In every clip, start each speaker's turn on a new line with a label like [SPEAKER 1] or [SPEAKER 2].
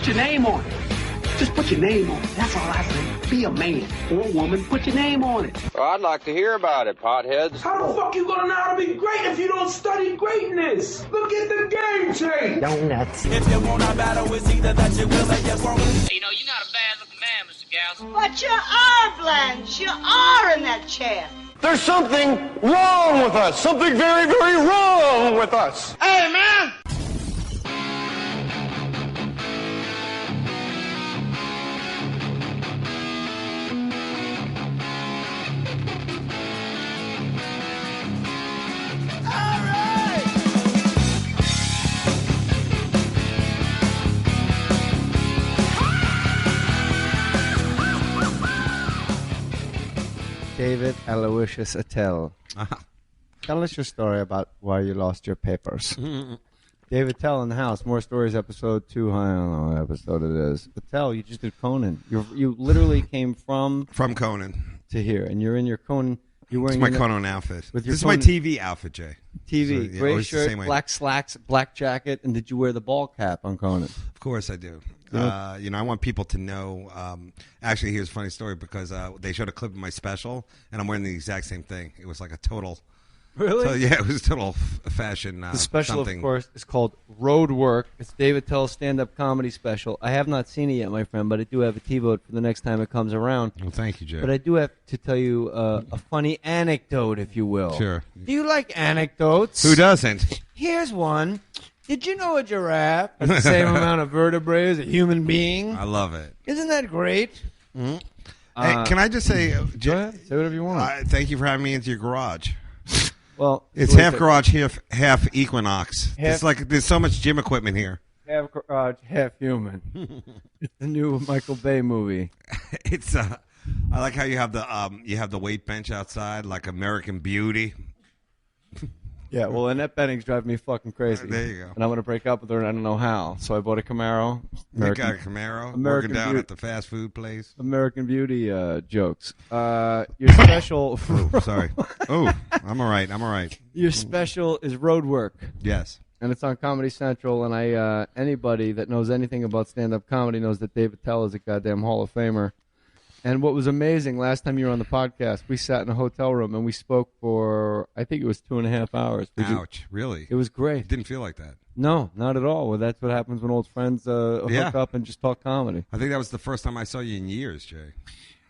[SPEAKER 1] Put your name on it. Just put your name on it. That's all I say. Be a man or a woman. Put your name on it.
[SPEAKER 2] Well, I'd like to hear about it, potheads.
[SPEAKER 3] How the fuck you gonna know how to be great if you don't study greatness? Look at the game change.
[SPEAKER 1] Donuts.
[SPEAKER 4] If you wanna battle, it's either that you will or you won't.
[SPEAKER 5] You know, you're not a bad-looking man, Mr. Gals.
[SPEAKER 6] But you are, Blanche. You are in that chair.
[SPEAKER 7] There's something wrong with us. Something very, very wrong with us.
[SPEAKER 6] Hey, man!
[SPEAKER 8] David Aloysius Attell. Tell us your story about why you lost your papers. Dave Attell in the house. More Stories, episode 2. I don't know what episode it is. Attell, you just did Conan. You literally came from
[SPEAKER 9] Conan
[SPEAKER 8] to here, and you're in your Conan. You're wearing
[SPEAKER 9] my Conan outfit.
[SPEAKER 8] This
[SPEAKER 9] is my TV outfit, Jay.
[SPEAKER 8] TV,
[SPEAKER 9] so, yeah,
[SPEAKER 8] gray shirt, black slacks, black jacket, and did you wear the ball cap on Conan?
[SPEAKER 9] Of course I do.
[SPEAKER 8] Yeah.
[SPEAKER 9] I want people to know. Actually, here's a funny story because they showed a clip of my special, and I'm wearing the exact same thing. It was like a total.
[SPEAKER 8] Really?
[SPEAKER 9] So, yeah, it was a total fashion.
[SPEAKER 8] The special,
[SPEAKER 9] something.
[SPEAKER 8] of course, is called Road Work. It's Dave Attell's stand-up comedy special. I have not seen it yet, my friend, but I do have a T-vote for the next time it comes around.
[SPEAKER 9] Well, thank you, Jay.
[SPEAKER 8] But I do have to tell you a funny anecdote, if you will.
[SPEAKER 9] Sure.
[SPEAKER 8] Do you like anecdotes?
[SPEAKER 9] Who doesn't?
[SPEAKER 8] Here's one. Did you know a giraffe has the same amount of vertebrae as a human being?
[SPEAKER 9] I love it.
[SPEAKER 8] Isn't that great?
[SPEAKER 9] Mm-hmm. Hey, can I just say,
[SPEAKER 8] Go ahead. Say whatever you want.
[SPEAKER 9] Thank you for having me into your garage.
[SPEAKER 8] Well,
[SPEAKER 9] it's half garage, half Equinox.
[SPEAKER 8] Half,
[SPEAKER 9] it's like there's so much gym equipment here.
[SPEAKER 8] Half garage, half human. It's the new Michael Bay movie.
[SPEAKER 9] It's I like how you have the weight bench outside, like American Beauty.
[SPEAKER 8] Yeah, well, Annette Benning's driving me fucking crazy.
[SPEAKER 9] There you go.
[SPEAKER 8] And I'm going to break up with her, and I don't know how. So I bought a Camaro.
[SPEAKER 9] You got a Camaro? Working down at the fast food place?
[SPEAKER 8] American Beauty jokes. Your special...
[SPEAKER 9] Oh, sorry. Oh, I'm all right.
[SPEAKER 8] Your special is Road Work.
[SPEAKER 9] Yes.
[SPEAKER 8] And it's on Comedy Central, and anybody that knows anything about stand-up comedy knows that Dave Attell is a goddamn Hall of Famer. And what was amazing, last time you were on the podcast, we sat in a hotel room and we spoke for, I think it was 2.5 hours.
[SPEAKER 9] Ouch, really?
[SPEAKER 8] It was great.
[SPEAKER 9] It didn't feel like that.
[SPEAKER 8] No, not at all. Well, that's what happens when old friends hook up and just talk comedy.
[SPEAKER 9] I think that was the first time I saw you in years, Jay.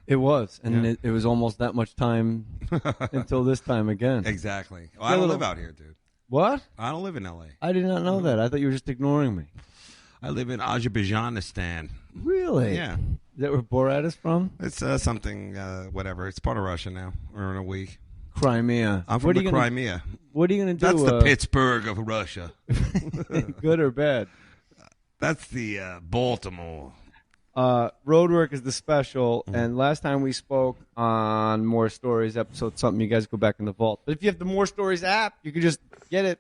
[SPEAKER 8] It was, and it was almost that much time until this time again.
[SPEAKER 9] Exactly. Well, I don't live out here, dude.
[SPEAKER 8] What?
[SPEAKER 9] I don't live in L.A.
[SPEAKER 8] I did not know that. I thought you were just ignoring me.
[SPEAKER 9] I live in Azerbaijanistan.
[SPEAKER 8] Really?
[SPEAKER 9] Yeah.
[SPEAKER 8] Is that where Borat is from?
[SPEAKER 9] It's something, whatever. It's part of Russia now, or in a week.
[SPEAKER 8] Crimea.
[SPEAKER 9] I'm from the Crimea.
[SPEAKER 8] What are you going to do?
[SPEAKER 9] That's the Pittsburgh of Russia.
[SPEAKER 8] Good or bad?
[SPEAKER 9] That's the Baltimore.
[SPEAKER 8] Roadwork is the special, and last time we spoke on More Stories episode something, you guys go back in the vault. But if you have the More Stories app, you can just get it,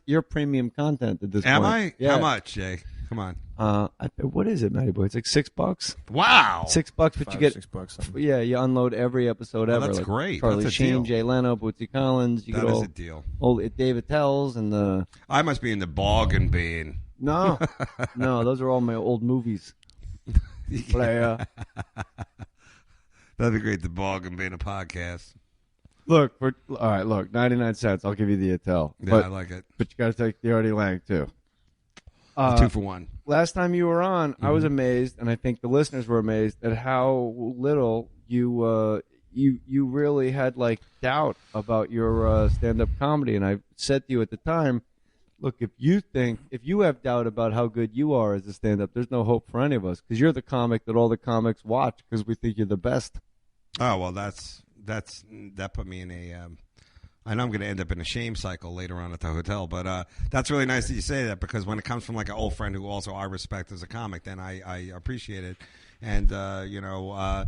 [SPEAKER 8] your premium content at this point.
[SPEAKER 9] Am I?
[SPEAKER 8] Yeah.
[SPEAKER 9] How much, Jay? Come on.
[SPEAKER 8] What is it, Matty Boy? It's like $6.
[SPEAKER 9] Wow.
[SPEAKER 8] $6, but you get
[SPEAKER 9] $6.
[SPEAKER 8] Yeah, you unload every episode ever.
[SPEAKER 9] That's
[SPEAKER 8] like
[SPEAKER 9] great.
[SPEAKER 8] Charlie
[SPEAKER 9] That's a
[SPEAKER 8] Sheen,
[SPEAKER 9] deal.
[SPEAKER 8] Jay Leno, Bootsy Collins. You
[SPEAKER 9] That
[SPEAKER 8] get
[SPEAKER 9] is
[SPEAKER 8] all,
[SPEAKER 9] a deal.
[SPEAKER 8] Old Dave Attell's and the.
[SPEAKER 9] I must be in the bargain bin.
[SPEAKER 8] No, no, those are all my old movies. Player.
[SPEAKER 9] That'd be great. The bargain bin, a podcast.
[SPEAKER 8] Look, all right. Look, 99 cents. I'll give you the Attell.
[SPEAKER 9] Yeah, I like it.
[SPEAKER 8] But you got to take the Artie Lang too.
[SPEAKER 9] 2 for 1.
[SPEAKER 8] Last time you were on, I was amazed, and I think the listeners were amazed at how little you really had like doubt about your stand-up comedy. And I said to you at the time, look, if you have doubt about how good you are as a stand-up, there's no hope for any of us because you're the comic that all the comics watch because we think you're the best.
[SPEAKER 9] Oh well, that put me in a. I know I'm going to end up in a shame cycle later on at the hotel, but that's really nice that you say that because when it comes from like an old friend who also I respect as a comic, then I appreciate it. And not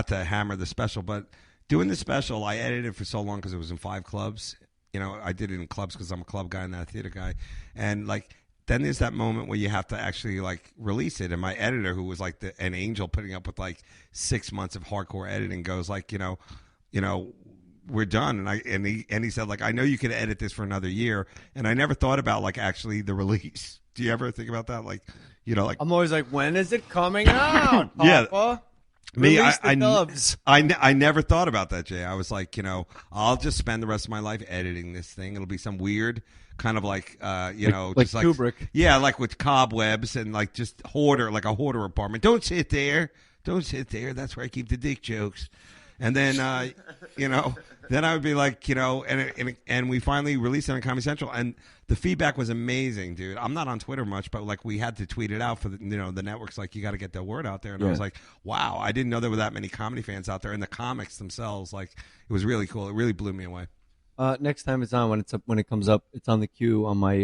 [SPEAKER 9] to hammer the special, but doing the special, I edited for so long because it was in 5 clubs. You know, I did it in clubs because I'm a club guy and not a theater guy, and like. Then there's that moment where you have to actually like release it, and my editor, who was like an angel, putting up with like 6 months of hardcore editing, goes like, we're done, and he said like, I know you could edit this for another year, and I never thought about like actually the release. Do you ever think about that? Like, you know, like
[SPEAKER 8] I'm always like, when is it coming out,
[SPEAKER 9] Yeah.
[SPEAKER 8] Papa?
[SPEAKER 9] me,
[SPEAKER 8] Release the dubs.
[SPEAKER 9] I never thought about that, Jay. I was like, you know, I'll just spend the rest of my life editing this thing. It'll be some weird kind of like, you know,
[SPEAKER 8] like
[SPEAKER 9] just
[SPEAKER 8] Kubrick.
[SPEAKER 9] Yeah, like with cobwebs and like just like a hoarder apartment. Don't sit there. Don't sit there. That's where I keep the dick jokes. And then, you know, then I would be like, you know, and we finally released it on Comedy Central, and the feedback was amazing, dude. I'm not on Twitter much, but like we had to tweet it out for the, you know, the networks. Like, you got to get the word out there. And I was like, wow, I didn't know there were that many comedy fans out there, and the comics themselves. Like, it was really cool. It really blew me away.
[SPEAKER 8] Next time it's on, when it comes up, it's on the queue on my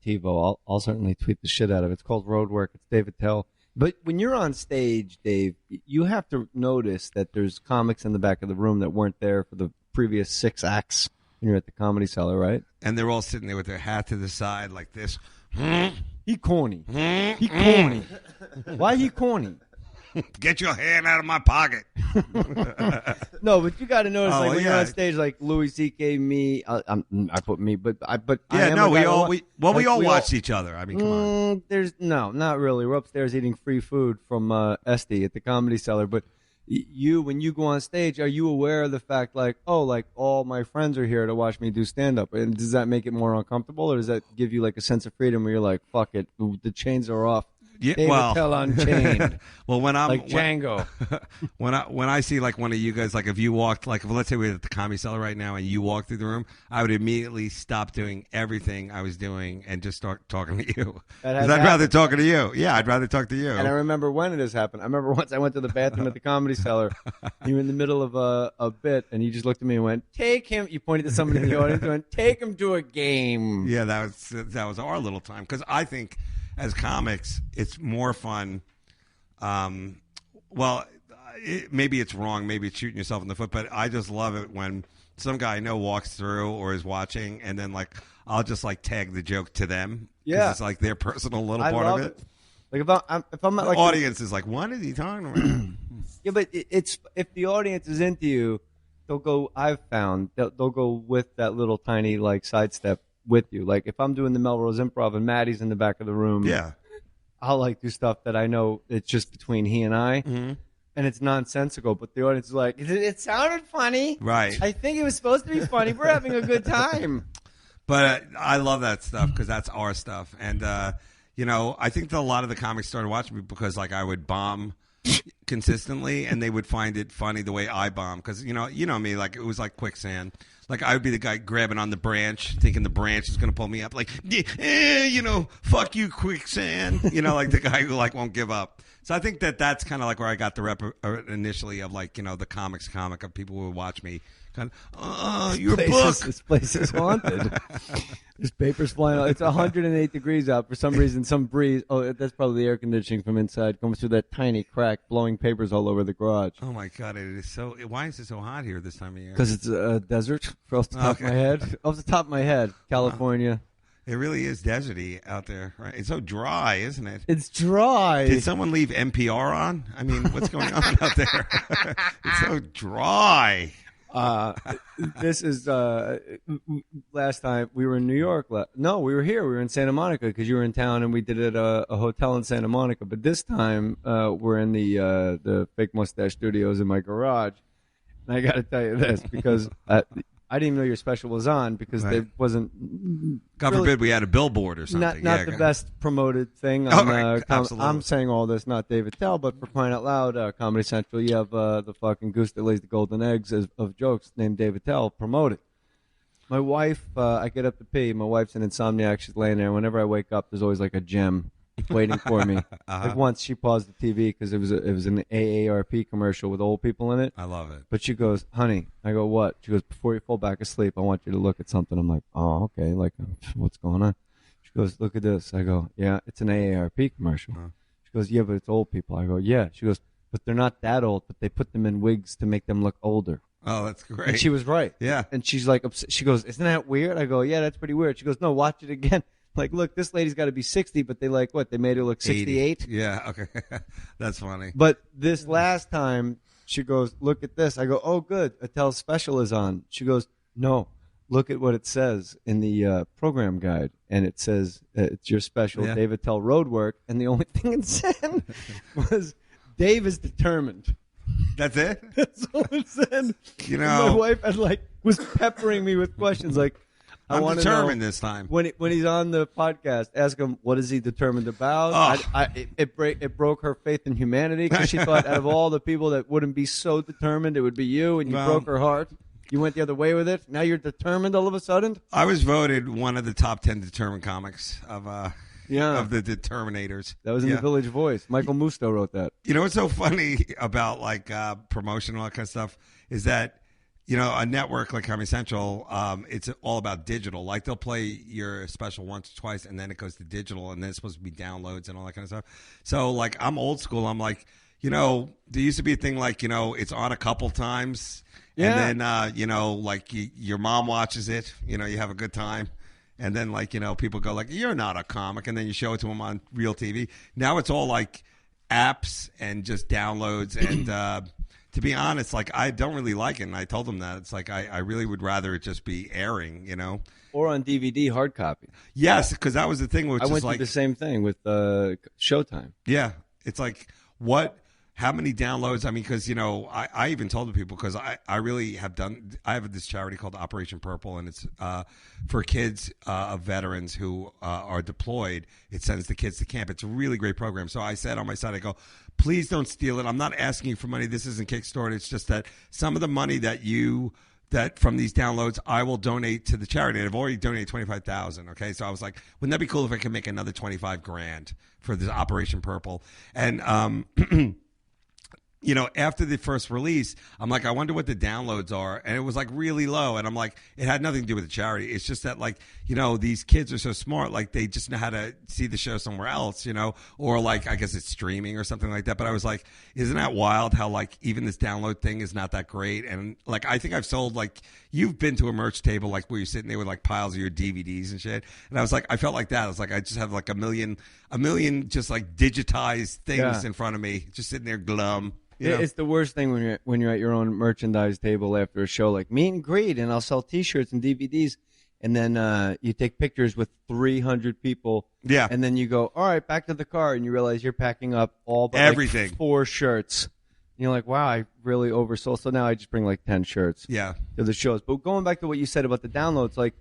[SPEAKER 8] TiVo. I'll certainly tweet the shit out of it. It's called Roadwork. It's Dave Attell. But when you're on stage, Dave, you have to notice that there's comics in the back of the room that weren't there for the previous 6 acts when you're at the Comedy Cellar, right?
[SPEAKER 9] And they're all sitting there with their hat to the side like this.
[SPEAKER 8] He corny. He corny. Why he corny?
[SPEAKER 9] Get your hand out of my pocket.
[SPEAKER 8] No, but you got to notice, like when you're
[SPEAKER 9] yeah.
[SPEAKER 8] on stage, like Louis C.K., me. I put me, but I
[SPEAKER 9] Yeah,
[SPEAKER 8] am
[SPEAKER 9] no,
[SPEAKER 8] a guy
[SPEAKER 9] we all watched each other. I mean, come on.
[SPEAKER 8] There's not really. We're upstairs eating free food from Esty at the Comedy Cellar. But when you go on stage, are you aware of the fact, like, oh, like all my friends are here to watch me do stand up? And does that make it more uncomfortable, or does that give you like a sense of freedom where you're like, fuck it, the chains are off?
[SPEAKER 9] Yeah,
[SPEAKER 8] Dave Attell Unchained.
[SPEAKER 9] Well, when I'm
[SPEAKER 8] like Django.
[SPEAKER 9] when I see like one of you guys, like if you walked, like let's say we're at the Comedy Cellar right now and you walk through the room, I would immediately stop doing everything I was doing and just start talking to you. Because I'd rather talk to you. Yeah, I'd rather talk to you.
[SPEAKER 8] And I remember when it has happened. I remember once I went to the bathroom at the Comedy Cellar. You were in the middle of a bit, and you just looked at me and went, "Take him." You pointed to somebody in the audience and went, "Take him to a game."
[SPEAKER 9] Yeah, that was our little time, because I think as comics, it's more fun. Maybe it's wrong. Maybe it's shooting yourself in the foot. But I just love it when some guy I know walks through or is watching, and then like I'll just like tag the joke to them.
[SPEAKER 8] Yeah,
[SPEAKER 9] it's like their personal little
[SPEAKER 8] I
[SPEAKER 9] part
[SPEAKER 8] love
[SPEAKER 9] of it.
[SPEAKER 8] Like if I'm not
[SPEAKER 9] The
[SPEAKER 8] like
[SPEAKER 9] audience is like, what is he talking about?
[SPEAKER 8] Yeah, but it's if the audience is into you, they'll go. I've found they'll go with that little tiny like sidestep with you. Like if I'm doing the Melrose Improv and Maddie's in the back of the room,
[SPEAKER 9] Yeah.
[SPEAKER 8] I'll like do stuff that I know it's just between he and I,
[SPEAKER 9] Mm-hmm.
[SPEAKER 8] and it's nonsensical. But the audience is like, it sounded funny,
[SPEAKER 9] Right.
[SPEAKER 8] I think it was supposed to be funny. We're having a good time.
[SPEAKER 9] But I love that stuff because that's our stuff. And, you know, I think that a lot of the comics started watching me because, like, I would bomb consistently, and they would find it funny the way I bomb. Because, you know me, like, it was like quicksand. Like, I would be the guy grabbing on the branch, thinking the branch is going to pull me up. Like, you know, fuck you, quicksand. You know, like the guy who, like, won't give up. So I think that's kind of like where I got the rep initially of, like, you know, the comics comic of people who would watch me. Kind of, your book.
[SPEAKER 8] This place is haunted. There's papers flying out. It's 108 degrees out. For some reason, some breeze. Oh, that's probably the air conditioning from inside comes through that tiny crack, blowing papers all over the garage.
[SPEAKER 9] Oh, my God. It is so. Why is it so hot here this time of year?
[SPEAKER 8] Because it's a desert. Off the top of my head. Off the top of my head. California.
[SPEAKER 9] It really is deserty out there, right? It's so dry, isn't it?
[SPEAKER 8] It's dry.
[SPEAKER 9] Did someone leave NPR on? I mean, what's going on out there? It's so dry.
[SPEAKER 8] This is last time we were in New York. No, we were here. We were in Santa Monica because you were in town, and we did it at a hotel in Santa Monica. But this time we're in the Fake Mustache Studios in my garage. And I got to tell you this because I didn't even know your special was on because there wasn't.
[SPEAKER 9] God
[SPEAKER 8] really,
[SPEAKER 9] forbid we had a billboard or something.
[SPEAKER 8] Not the best promoted thing. On,
[SPEAKER 9] right. Absolutely.
[SPEAKER 8] I'm saying all this, not Dave Attell, but for crying out loud, Comedy Central, you have the fucking goose that lays the golden eggs of jokes named Dave Attell promoted. My wife, I get up to pee. My wife's an insomniac. She's laying there. Whenever I wake up, there's always like a gem waiting for me. Like once she paused the TV because it was an AARP commercial with old people in it.
[SPEAKER 9] I love it.
[SPEAKER 8] But she goes, honey, I go, what? She goes, before you fall back asleep, I want you to look at something. I'm like, oh, okay. Like, what's going on? She goes, look at this. I go, yeah, it's an AARP commercial. She goes, yeah, but it's old people. I go, yeah. She goes, but they're not that old, but they put them in wigs to make them look older.
[SPEAKER 9] Oh, that's great.
[SPEAKER 8] And she was right.
[SPEAKER 9] Yeah.
[SPEAKER 8] And she's like, she goes, isn't that weird? I go, yeah, that's pretty weird. She goes, no, watch it again. Like, look, this lady's got to be 60, but they like what? They made her look 68?
[SPEAKER 9] Yeah, okay. That's funny.
[SPEAKER 8] But this last time, she goes, look at this. I go, oh, good. Attell's special is on. She goes, no, look at what it says in the program guide, and it says it's your special Dave Attell road work, and the only thing it said was Dave is determined.
[SPEAKER 9] That's it?
[SPEAKER 8] That's all it said.
[SPEAKER 9] You know,
[SPEAKER 8] my wife was peppering me with questions like,
[SPEAKER 9] I'm determined this time.
[SPEAKER 8] When he's on the podcast, ask him, what is he determined about?
[SPEAKER 9] Oh.
[SPEAKER 8] It broke her faith in humanity because she thought out of all the people that wouldn't be so determined, it would be you, and you broke her heart. You went the other way with it. Now you're determined all of a sudden?
[SPEAKER 9] I was voted one of the top 10 determined comics of the Determinators.
[SPEAKER 8] That was in the Village Voice. Michael Musto wrote that.
[SPEAKER 9] You know what's so funny about like promotion and all that kind of stuff is that, you know, a network like Comedy Central, it's all about digital. Like they'll play your special once or twice, and then it goes to digital, and then it's supposed to be downloads and all that kind of stuff. So like I'm old school. I'm like, you know, there used to be a thing like, you know, it's on a couple times. Yeah. And then, you know, like your mom watches it, you know, you have a good time. And then, like, you know, people go like, you're not a comic. And then you show it to them on real TV. Now it's all like apps and just downloads. And to be honest, like, I don't really like it. And I told them that. It's like, I really would rather it just be airing, you know.
[SPEAKER 8] Or on DVD, hard copy.
[SPEAKER 9] Yes, because that was the thing. Which
[SPEAKER 8] I went
[SPEAKER 9] through
[SPEAKER 8] the same thing with Showtime.
[SPEAKER 9] Yeah. It's like, how many downloads? I mean, because, you know, I even told the people, because I really have done, I have this charity called Operation Purple, and it's for kids of veterans who are deployed. It sends the kids to camp. It's a really great program. So I said on my side, I go, please don't steal it. I'm not asking you for money. This isn't Kickstarter. It's just that some of the money that from these downloads, I will donate to the charity. And I've already donated $25,000. Okay, so I was like, wouldn't that be cool if I could make another $25,000 for this Operation Purple? And you know, after the first release, I'm like, I wonder what the downloads are. And it was like really low. And I'm like, it had nothing to do with the charity. It's just that, like, you know, these kids are so smart. Like, they just know how to see the show somewhere else, you know, or like, I guess it's streaming or something like that. But I was like, isn't that wild how, like, even this download thing is not that great? And like, I think I've sold, like, you've been to a merch table, like, where you're sitting there with like piles of your DVDs and shit. And I was like, I felt like that. I was like, I just have like a million just like digitized things in front of me, just sitting there glum. You know?
[SPEAKER 8] It's the worst thing when you're at your own merchandise table after a show, like meet and greet, and I'll sell T-shirts and DVDs, and then you take pictures with 300 people, and then you go, all right, back to the car, and you realize you're packing up all but
[SPEAKER 9] everything,
[SPEAKER 8] like 4 shirts. And you're like, wow, I really oversold. So now I just bring like 10 shirts, to the shows. But going back to what you said about the downloads, like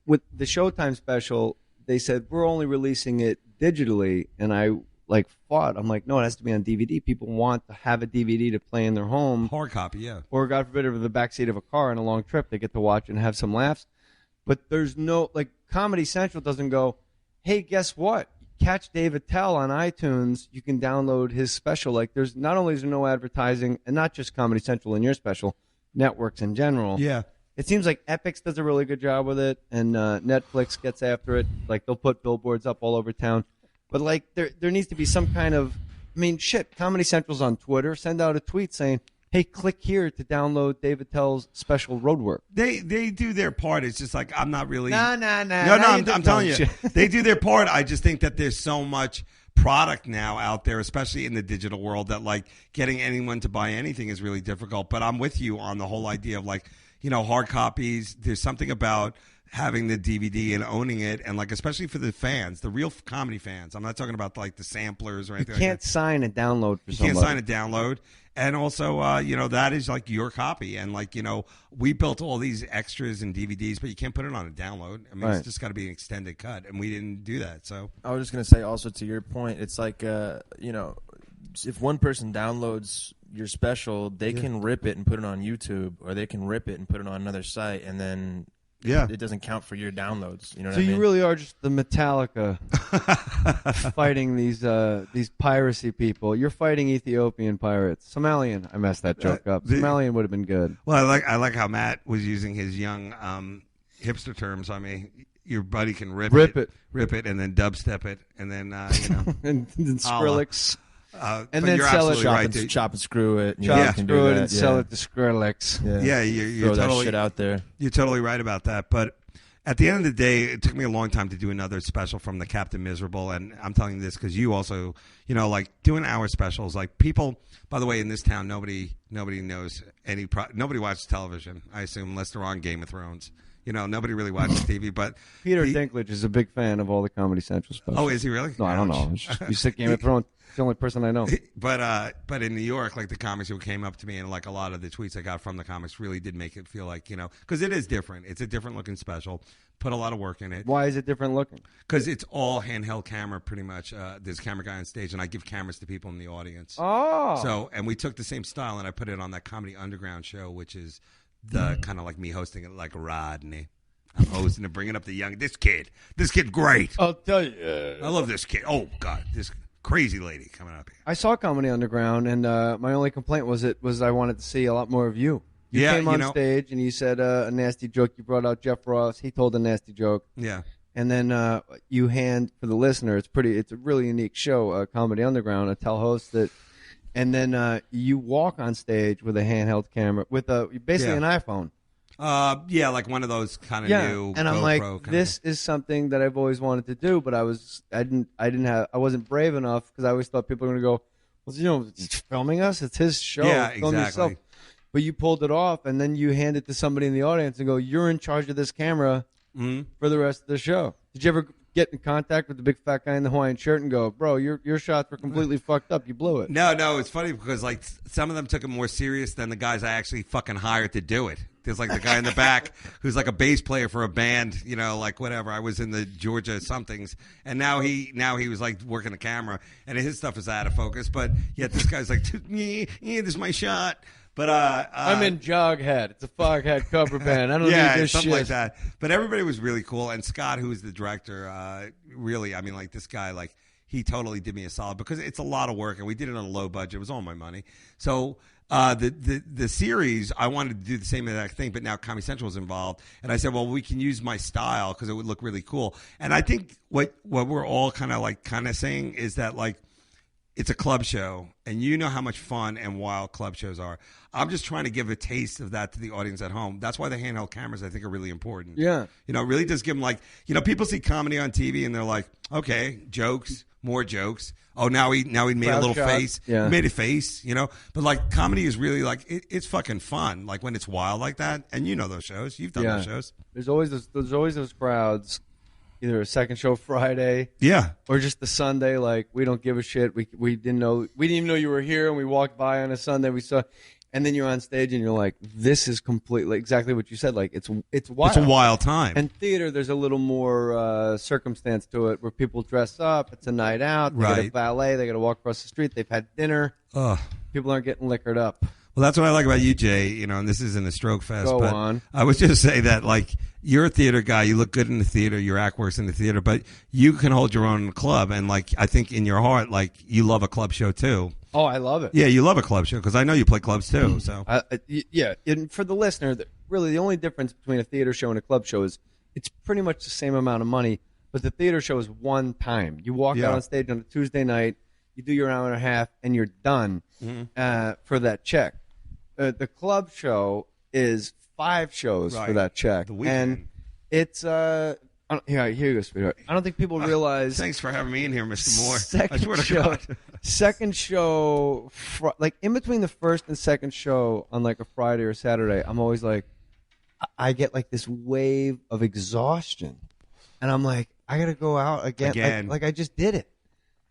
[SPEAKER 8] with the Showtime special, they said we're only releasing it digitally, and I fought. I'm like, no, it has to be on DVD. People want to have a DVD to play in their home.
[SPEAKER 9] Hard copy,
[SPEAKER 8] or God forbid, over the backseat of a car on a long trip, they get to watch and have some laughs. But there's no, like, Comedy Central doesn't go, hey, guess what? Catch Dave Attell on iTunes. You can download his special. Like, there's not only is there no advertising, and not just Comedy Central in your special, networks in general.
[SPEAKER 9] Yeah.
[SPEAKER 8] It seems like Epix does a really good job with it, and Netflix gets after it. Like, they'll put billboards up all over town. But, like, there needs to be some kind of, I mean, shit, Comedy Central's on Twitter. Send out a tweet saying, hey, click here to download Dave Attell's special Roadwork.
[SPEAKER 9] They do their part. It's just like, I'm not really.
[SPEAKER 8] No,
[SPEAKER 9] I'm telling you. They do their part. I just think that there's so much product now out there, especially in the digital world, that, like, getting anyone to buy anything is really difficult. But I'm with you on the whole idea of, like, you know, hard copies. There's something about having the DVD and owning it, and like, especially for the fans, the real comedy fans. I'm not talking about like the samplers or anything.
[SPEAKER 8] You can't sign a download for somebody.
[SPEAKER 9] You can't sign a download, and also, you know, that is like your copy, and like, you know, we built all these extras and DVDs, but you can't put it on a download. I mean, It's just got to be an extended cut, and we didn't do that. So
[SPEAKER 10] I was just gonna say, also to your point, it's like, you know, if one person downloads your special, they can rip it and put it on YouTube, or they can rip it and put it on another site, and then it doesn't count for your downloads. You know what I mean?
[SPEAKER 8] So you really are just the Metallica fighting these piracy people. You're fighting Ethiopian pirates. Somalian. I messed that joke up. Somalian would have been good.
[SPEAKER 9] Well, I like how Matt was using his young hipster terms. I mean, your buddy can rip it, and then dubstep it, and then you know,
[SPEAKER 8] and Skrillex.
[SPEAKER 9] And then
[SPEAKER 10] sell it, chop and screw it.
[SPEAKER 8] Chop and screw it and sell it to Skrillex.
[SPEAKER 9] You're
[SPEAKER 10] throw
[SPEAKER 9] totally,
[SPEAKER 10] that shit out there.
[SPEAKER 9] You're totally right about that. But at the end of the day, it took me a long time to do another special from the Captain Miserable. And I'm telling you this because you also, you know, like doing hour specials. Like people, by the way, in this town, nobody knows nobody watches television, I assume, unless they're on Game of Thrones. Nobody really watches TV. But
[SPEAKER 8] Peter Dinklage is a big fan of all the Comedy Central specials.
[SPEAKER 9] Oh, is he really?
[SPEAKER 8] No, I don't know. You said Game of Thrones. It's the only person I know.
[SPEAKER 9] But in New York, like the comics who came up to me and like a lot of the tweets I got from the comics really did make it feel like, because it is different. It's a different looking special. Put a lot of work in it.
[SPEAKER 8] Why is it different looking?
[SPEAKER 9] Because it's all handheld camera pretty much. There's a camera guy on stage and I give cameras to people in the audience.
[SPEAKER 8] Oh.
[SPEAKER 9] And we took the same style and I put it on that Comedy Underground show, which is the kind of like me hosting it like Rodney. I'm hosting it, bringing up the young. This kid's great.
[SPEAKER 8] I'll tell you.
[SPEAKER 9] I love this kid. Oh, God, this crazy lady coming up here.
[SPEAKER 8] I saw Comedy Underground, and my only complaint was I wanted to see a lot more of you. You came on stage, and you said a nasty joke. You brought out Jeff Ross. He told a nasty joke.
[SPEAKER 9] Yeah.
[SPEAKER 8] And then you hand, for the listener, it's a really unique show, Comedy Underground. Attell hosts it. And then you walk on stage with a handheld camera, with basically an iPhone.
[SPEAKER 9] Like one of those kind of new.
[SPEAKER 8] And I'm
[SPEAKER 9] GoPro
[SPEAKER 8] like, this is something that I've always wanted to do, but I wasn't brave enough because I always thought people were going to go, well, he's filming us. It's his show.
[SPEAKER 9] Yeah,
[SPEAKER 8] Film
[SPEAKER 9] exactly.
[SPEAKER 8] yourself. But you pulled it off, and then you hand it to somebody in the audience and go, you're in charge of this camera for the rest of the show. Did you ever get in contact with the big fat guy in the Hawaiian shirt and go, bro, your shots were completely fucked up. You blew it.
[SPEAKER 9] No, it's funny because like some of them took it more serious than the guys I actually fucking hired to do it. There's like the guy in the back who's like a bass player for a band, like whatever. I was in the Georgia somethings, and now he was like working the camera, and his stuff is out of focus. But yet this guy's like, this is my shot. But
[SPEAKER 8] I'm in Joghead. It's a Foghat cover band. I don't need this
[SPEAKER 9] something
[SPEAKER 8] shit.
[SPEAKER 9] like that. But everybody was really cool, and Scott, who is the director, really, I mean, like this guy, like he totally did me a solid because it's a lot of work, and we did it on a low budget. It was all my money, so. The series, I wanted to do the same exact thing, but now Comedy Central was involved, and I said, well, we can use my style because it would look really cool. And I think what we're all kind of saying is that like it's a club show, and you know how much fun and wild club shows are. I'm just trying to give a taste of that to the audience at home. That's why the handheld cameras I think are really important.
[SPEAKER 8] Yeah,
[SPEAKER 9] really just give them like people see comedy on TV and they're like, okay, jokes, more jokes. Oh, now he made a little face.
[SPEAKER 8] Yeah.
[SPEAKER 9] He made a face, But like comedy is really like it's fucking fun. Like when it's wild like that, and those shows. You've done those shows.
[SPEAKER 8] There's always those crowds. Either a second show Friday, or just the Sunday. Like we don't give a shit. We didn't even know you were here, and we walked by on a Sunday. We saw. And then you're on stage and you're like, this is completely exactly what you said. Like it's wild.
[SPEAKER 9] It's a wild time.
[SPEAKER 8] And theater, there's a little more circumstance to it where people dress up. It's a night out. They get a valet. They got to walk across the street. They've had dinner. People aren't getting liquored up.
[SPEAKER 9] Well, that's what I like about you, Jay. And this isn't a stroke fest.
[SPEAKER 8] Go
[SPEAKER 9] but
[SPEAKER 8] on.
[SPEAKER 9] I would just say that, like, you're a theater guy. You look good in the theater. Your act works in the theater. But you can hold your own in the club. And, like, I think in your heart, like, you love a club show, too.
[SPEAKER 8] Oh, I love it.
[SPEAKER 9] Yeah, you love a club show because I know you play clubs, too. So
[SPEAKER 8] yeah. And for the listener, really the only difference between a theater show and a club show is it's pretty much the same amount of money. But the theater show is one time. You walk out on stage on a Tuesday night. You do your hour and a half, and you're done for that check. The club show is 5 shows for that check.
[SPEAKER 9] The weekend.
[SPEAKER 8] And it's here you go, sweetheart. I don't think people realize.
[SPEAKER 9] Thanks for having me in here, Mr. Mohr.
[SPEAKER 8] Second show, like in between the first and second show on like a Friday or Saturday, I'm always like, I get like this wave of exhaustion, and I'm like, I gotta go out again. Like I just did it,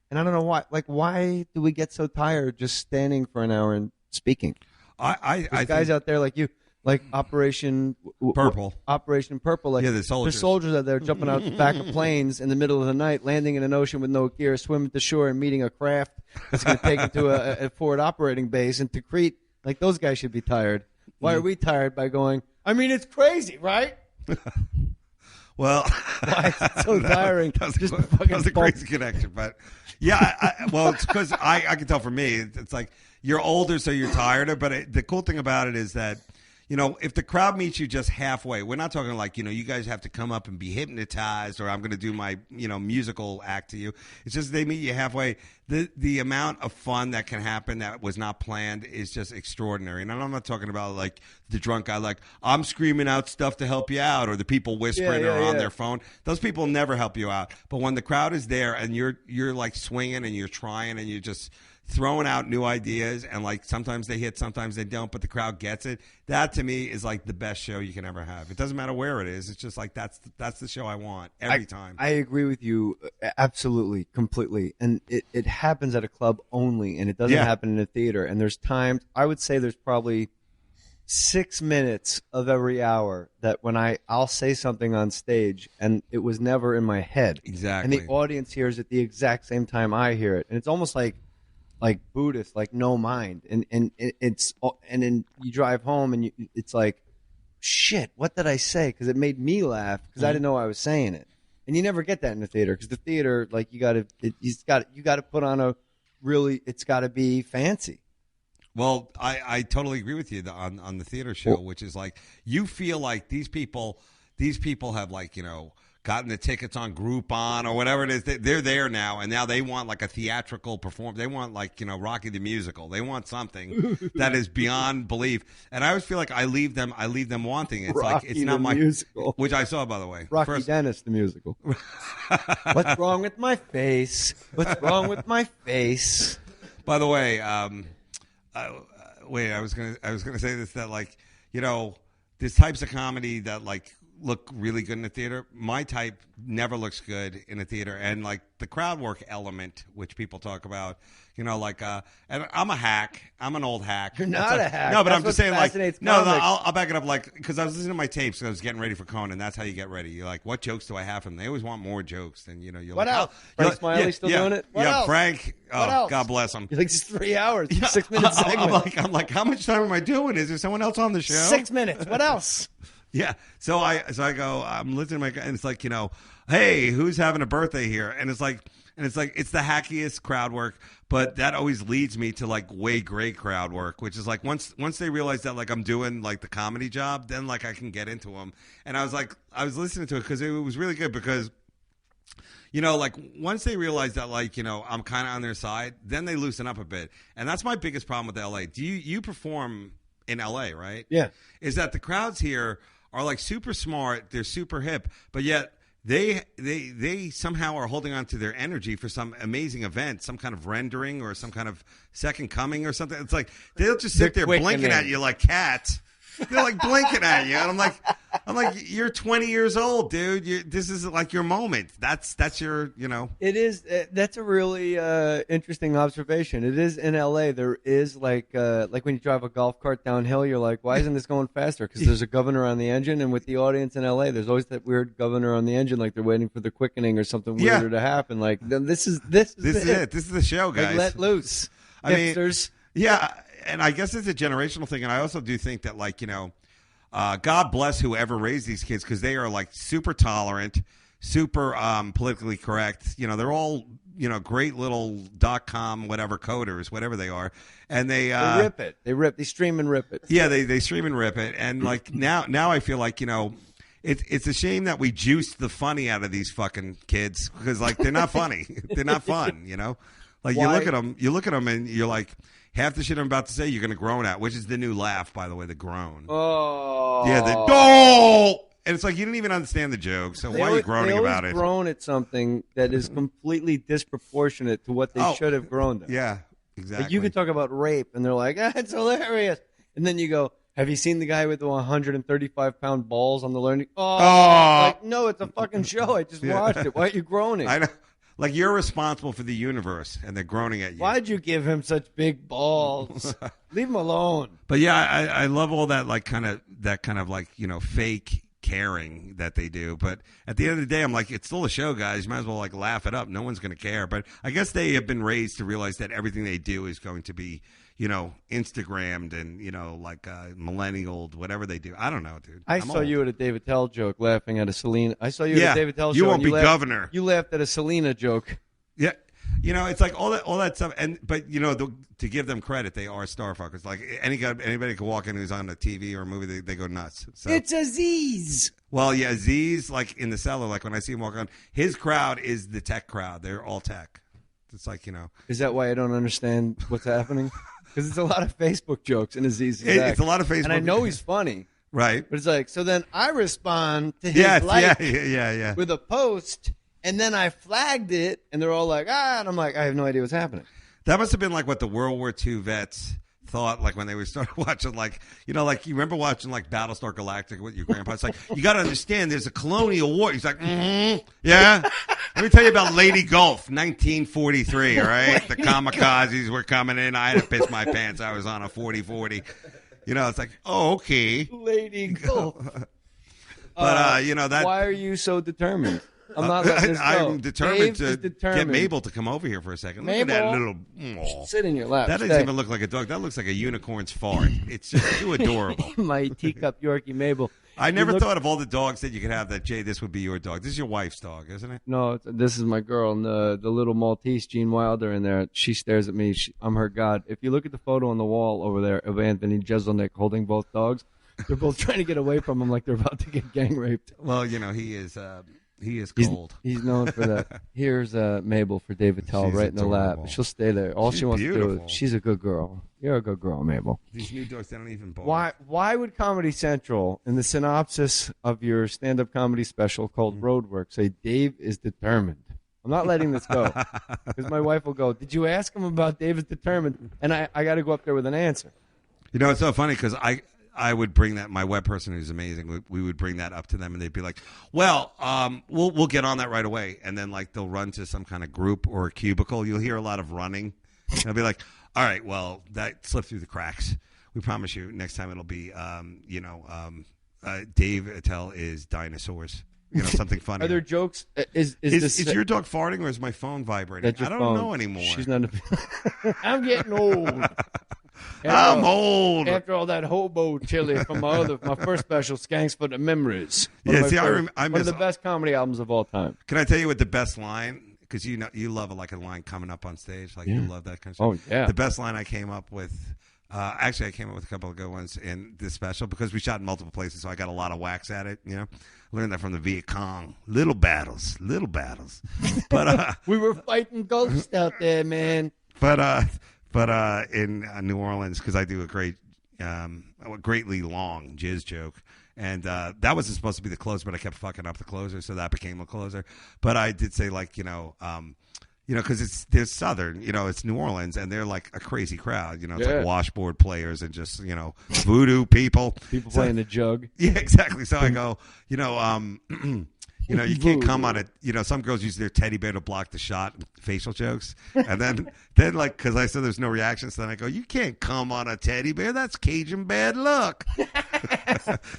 [SPEAKER 8] and I don't know why. Like, why do we get so tired just standing for an hour and speaking?
[SPEAKER 9] I
[SPEAKER 8] guys out there like you, like Operation Purple, like
[SPEAKER 9] the
[SPEAKER 8] soldiers out there jumping out the back of planes in the middle of the night, landing in an ocean with no gear, swimming to shore and meeting a craft that's going to take them to a forward operating base and to Crete. Like those guys should be tired. Why are we tired by going? I mean, it's crazy, right?
[SPEAKER 9] Well,
[SPEAKER 8] why is it so tiring?
[SPEAKER 9] That was a crazy connection, but yeah. Well, it's because I can tell for me, it's like you're older, so you're tired. But the cool thing about it is that, if the crowd meets you just halfway, we're not talking like, you guys have to come up and be hypnotized or I'm going to do my, musical act to you. It's just they meet you halfway. the amount of fun that can happen that was not planned is just extraordinary. And I'm not talking about like the drunk guy, like I'm screaming out stuff to help you out, or the people whispering or on their phone. Those people never help you out. But when the crowd is there and you're like swinging and you're trying and you're just throwing out new ideas, and like sometimes they hit, sometimes they don't, but the crowd gets it. That to me is like the best show you can ever have. It doesn't matter where it is. It's just like that's the show I want every time.
[SPEAKER 8] I agree with you absolutely, completely. And it happens at a club only, and it doesn't happen in a theater. And there's times, I would say there's probably 6 minutes of every hour that when I'll say something on stage and it was never in my head.
[SPEAKER 9] Exactly.
[SPEAKER 8] And the audience hears it the exact same time I hear it. And it's almost like Buddhist, like no mind, and then you drive home and it's like, shit, what did I say? Because it made me laugh because I didn't know I was saying it, and you never get that in the theater because the theater, like you got to put on a really, it's got to be fancy.
[SPEAKER 9] Well, I totally agree with you on the theater show, which is like you feel like these people have like gotten the tickets on Groupon or whatever it is. They're there now, and now they want like a theatrical performance. They want like Rocky the Musical. They want something that is beyond belief. And I always feel like I leave them wanting. It's
[SPEAKER 8] Rocky
[SPEAKER 9] like it's not my
[SPEAKER 8] musical,
[SPEAKER 9] which I saw, by the way.
[SPEAKER 8] Rocky Dennis the musical. What's wrong with my face? What's wrong with my face?
[SPEAKER 9] By the way, wait, I was gonna say this, that like there's types of comedy that like look really good in the theater. My type never looks good in a theater, and like the crowd work element, which people talk about, and I'm a hack. I'm an old hack.
[SPEAKER 8] You're not a hack.
[SPEAKER 9] No, but
[SPEAKER 8] that's
[SPEAKER 9] I'm just saying, like, no,
[SPEAKER 8] comics.
[SPEAKER 9] I'll back it up, like, because I was listening to my tapes because I was getting ready for Conan. That's how you get ready. You're like, what jokes do I have from them? They always want more jokes than you're
[SPEAKER 8] what
[SPEAKER 9] like,
[SPEAKER 8] else? Frank Smiley still doing it? What else?
[SPEAKER 9] Frank.
[SPEAKER 8] What
[SPEAKER 9] Oh,
[SPEAKER 8] else?
[SPEAKER 9] God bless him.
[SPEAKER 8] You're like, it's 3 hours, 6 minutes segment.
[SPEAKER 9] I'm like, how much time am I doing? Is there someone else on the show?
[SPEAKER 8] 6 minutes. What else?
[SPEAKER 9] Yeah. So I go, I'm listening to and it's like, hey, who's having a birthday here? And it's like it's the hackiest crowd work, but that always leads me to like way great crowd work, which is like once they realize that like I'm doing like the comedy job, then like I can get into them. And I was listening to it because it was really good because like once they realize that like, I'm kind of on their side, then they loosen up a bit. And that's my biggest problem with LA. Do you perform in LA, right?
[SPEAKER 8] Yeah.
[SPEAKER 9] Is that the crowds here are like super smart, they're super hip, but yet they somehow are holding on to their energy for some amazing event, some kind of rendering or some kind of second coming or something. It's like they'll just sit there blinking at you like cats. They're like blinking at you, and I'm like, you're 20 years old, dude. This is like your moment. That's your,
[SPEAKER 8] It is. That's a really interesting observation. It is in LA. There is like when you drive a golf cart downhill, you're like, why isn't this going faster? Because there's a governor on the engine, and with the audience in LA, there's always that weird governor on the engine, like they're waiting for the quickening or something weirder to happen. Like this is it. This is
[SPEAKER 9] the show, guys.
[SPEAKER 8] Like, let loose.
[SPEAKER 9] I
[SPEAKER 8] Hipsters.
[SPEAKER 9] mean, yeah. And I guess it's a generational thing, and I also do think that, like, God bless whoever raised these kids because they are like super tolerant, super politically correct. They're all great little .com whatever coders, whatever they are, and they
[SPEAKER 8] rip it. They stream and rip it.
[SPEAKER 9] Yeah, they stream and rip it, and like now I feel like it's a shame that we juiced the funny out of these fucking kids because like they're not funny, they're not fun. Like
[SPEAKER 8] Why?
[SPEAKER 9] you look at them, and you're like. Half the shit I'm about to say, you're going to groan at, which is the new laugh, by the way, the groan.
[SPEAKER 8] Oh.
[SPEAKER 9] Yeah, and it's like you didn't even understand the joke, so why are you groaning about it?
[SPEAKER 8] They groan at something that is completely disproportionate to what they should have groaned at.
[SPEAKER 9] Yeah, exactly.
[SPEAKER 8] Like you could talk about rape, and they're like, it's hilarious. And then you go, have you seen the guy with the 135-pound balls on the learning? Like, no, it's a fucking show. I just watched it. Why are you groaning?
[SPEAKER 9] I know. Like you're responsible for the universe, and they're groaning at you.
[SPEAKER 8] Why'd you give him such big balls? Leave him alone.
[SPEAKER 9] But yeah, I love all that kind of like fake caring that they do. But at the end of the day, I'm like, it's still a show, guys. You might as well like laugh it up. No one's going to care. But I guess they have been raised to realize that everything they do is going to be Instagrammed and, like millennial, whatever they do. I don't know, dude.
[SPEAKER 8] I saw you at a Dave Attell joke laughing at a Selena. I saw you at a Dave Attell show.
[SPEAKER 9] You won't be governor.
[SPEAKER 8] You laughed at a Selena joke.
[SPEAKER 9] Yeah. It's like all that stuff. But to give them credit, they are star fuckers. Like anybody can walk in who's on a TV or a movie, they go nuts. So.
[SPEAKER 8] It's Aziz.
[SPEAKER 9] Well, yeah, Aziz, like in the cellar, like when I see him walk on, his crowd is the tech crowd. They're all tech. It's like,
[SPEAKER 8] Is that why I don't understand what's happening? Because it's a lot of Facebook jokes in Aziz's act.
[SPEAKER 9] It's a lot of Facebook.
[SPEAKER 8] And I know he's funny.
[SPEAKER 9] Right.
[SPEAKER 8] But it's like, so then I respond to his with a post, and then I flagged it, and they're all like, and I'm like, I have no idea what's happening.
[SPEAKER 9] That must have been like what the World War II vets thought, like when they started watching, you remember watching like Battlestar Galactica with your grandpa. It's like, you got to understand, there's a colonial war. He's like, yeah. Let me tell you about Lady Gulf, 1943. All right, the kamikazes were coming in. I had to piss my pants. I was on a 40-40. It's like, oh, okay,
[SPEAKER 8] Lady Gulf.
[SPEAKER 9] But that.
[SPEAKER 8] Why are you so determined? I'm not letting this go.
[SPEAKER 9] I'm determined
[SPEAKER 8] Dave
[SPEAKER 9] to get Mabel to come over here for a second. Look
[SPEAKER 8] Mabel,
[SPEAKER 9] at that little.
[SPEAKER 8] sit in your lap.
[SPEAKER 9] That doesn't even look like a dog. That looks like a unicorn's fart. It's just too adorable.
[SPEAKER 8] My teacup Yorkie Mabel.
[SPEAKER 9] I never thought of all the dogs that you could have that, Jay, this would be your dog. This is your wife's dog, isn't it?
[SPEAKER 8] No, this is my girl. And the little Maltese, Gene Wilder, in there. She stares at me. I'm her god. If you look at the photo on the wall over there of Anthony Jeselnik holding both dogs, they're both trying to get away from him like they're about to get gang raped.
[SPEAKER 9] Well, he is... He is cold.
[SPEAKER 8] He's known for that. Here's Mabel for Dave Attell right in the lap. She'll stay there. All she wants to do is, she's a good girl. You're a good girl, Mabel.
[SPEAKER 9] These new dogs, they don't even bark.
[SPEAKER 8] Why would Comedy Central, in the synopsis of your stand-up comedy special called Roadwork, say Dave is determined? I'm not letting this go. Because my wife will go, did you ask him about Dave is determined? And I got to go up there with an answer.
[SPEAKER 9] It's so funny because I would bring that, my web person who's amazing, we would bring that up to them and they'd be like, well, we'll get on that right away. And then they'll run to some kind of group or a cubicle. You'll hear a lot of running. They'll be like, all right, well, that slipped through the cracks. We promise you next time it'll be, Dave Attell is dinosaurs. Something funny.
[SPEAKER 8] Are there jokes?
[SPEAKER 9] Is your dog farting or is my phone vibrating? I don't know anymore.
[SPEAKER 8] She's not. I'm getting old.
[SPEAKER 9] I'm old.
[SPEAKER 8] After all that hobo chili from my first special, Skanks for the Memories.
[SPEAKER 9] I miss
[SPEAKER 8] one of the best comedy albums of all time.
[SPEAKER 9] Can I tell you what the best line? Because you love a line coming up on stage, you love that kind of stuff.
[SPEAKER 8] Oh yeah.
[SPEAKER 9] The best line I came up with. Actually, I came up with a couple of good ones in this special because we shot in multiple places, so I got a lot of wax at it. Learned that from the Viet Cong. Little battles. But
[SPEAKER 8] we were fighting ghosts out there, man.
[SPEAKER 9] But in New Orleans, because I do a greatly long jizz joke, and that wasn't supposed to be the closer, but I kept fucking up the closer, so that became a closer. But I did say because they're Southern, it's New Orleans, and they're like a crazy crowd. It's like washboard players and just voodoo people.
[SPEAKER 8] People playing the jug.
[SPEAKER 9] Yeah, exactly. So I go, you can't come on it. Some girls use their teddy bear to block the shot, facial jokes. And then because I said there's no reaction, so then I go, you can't come on a teddy bear. That's Cajun bad luck.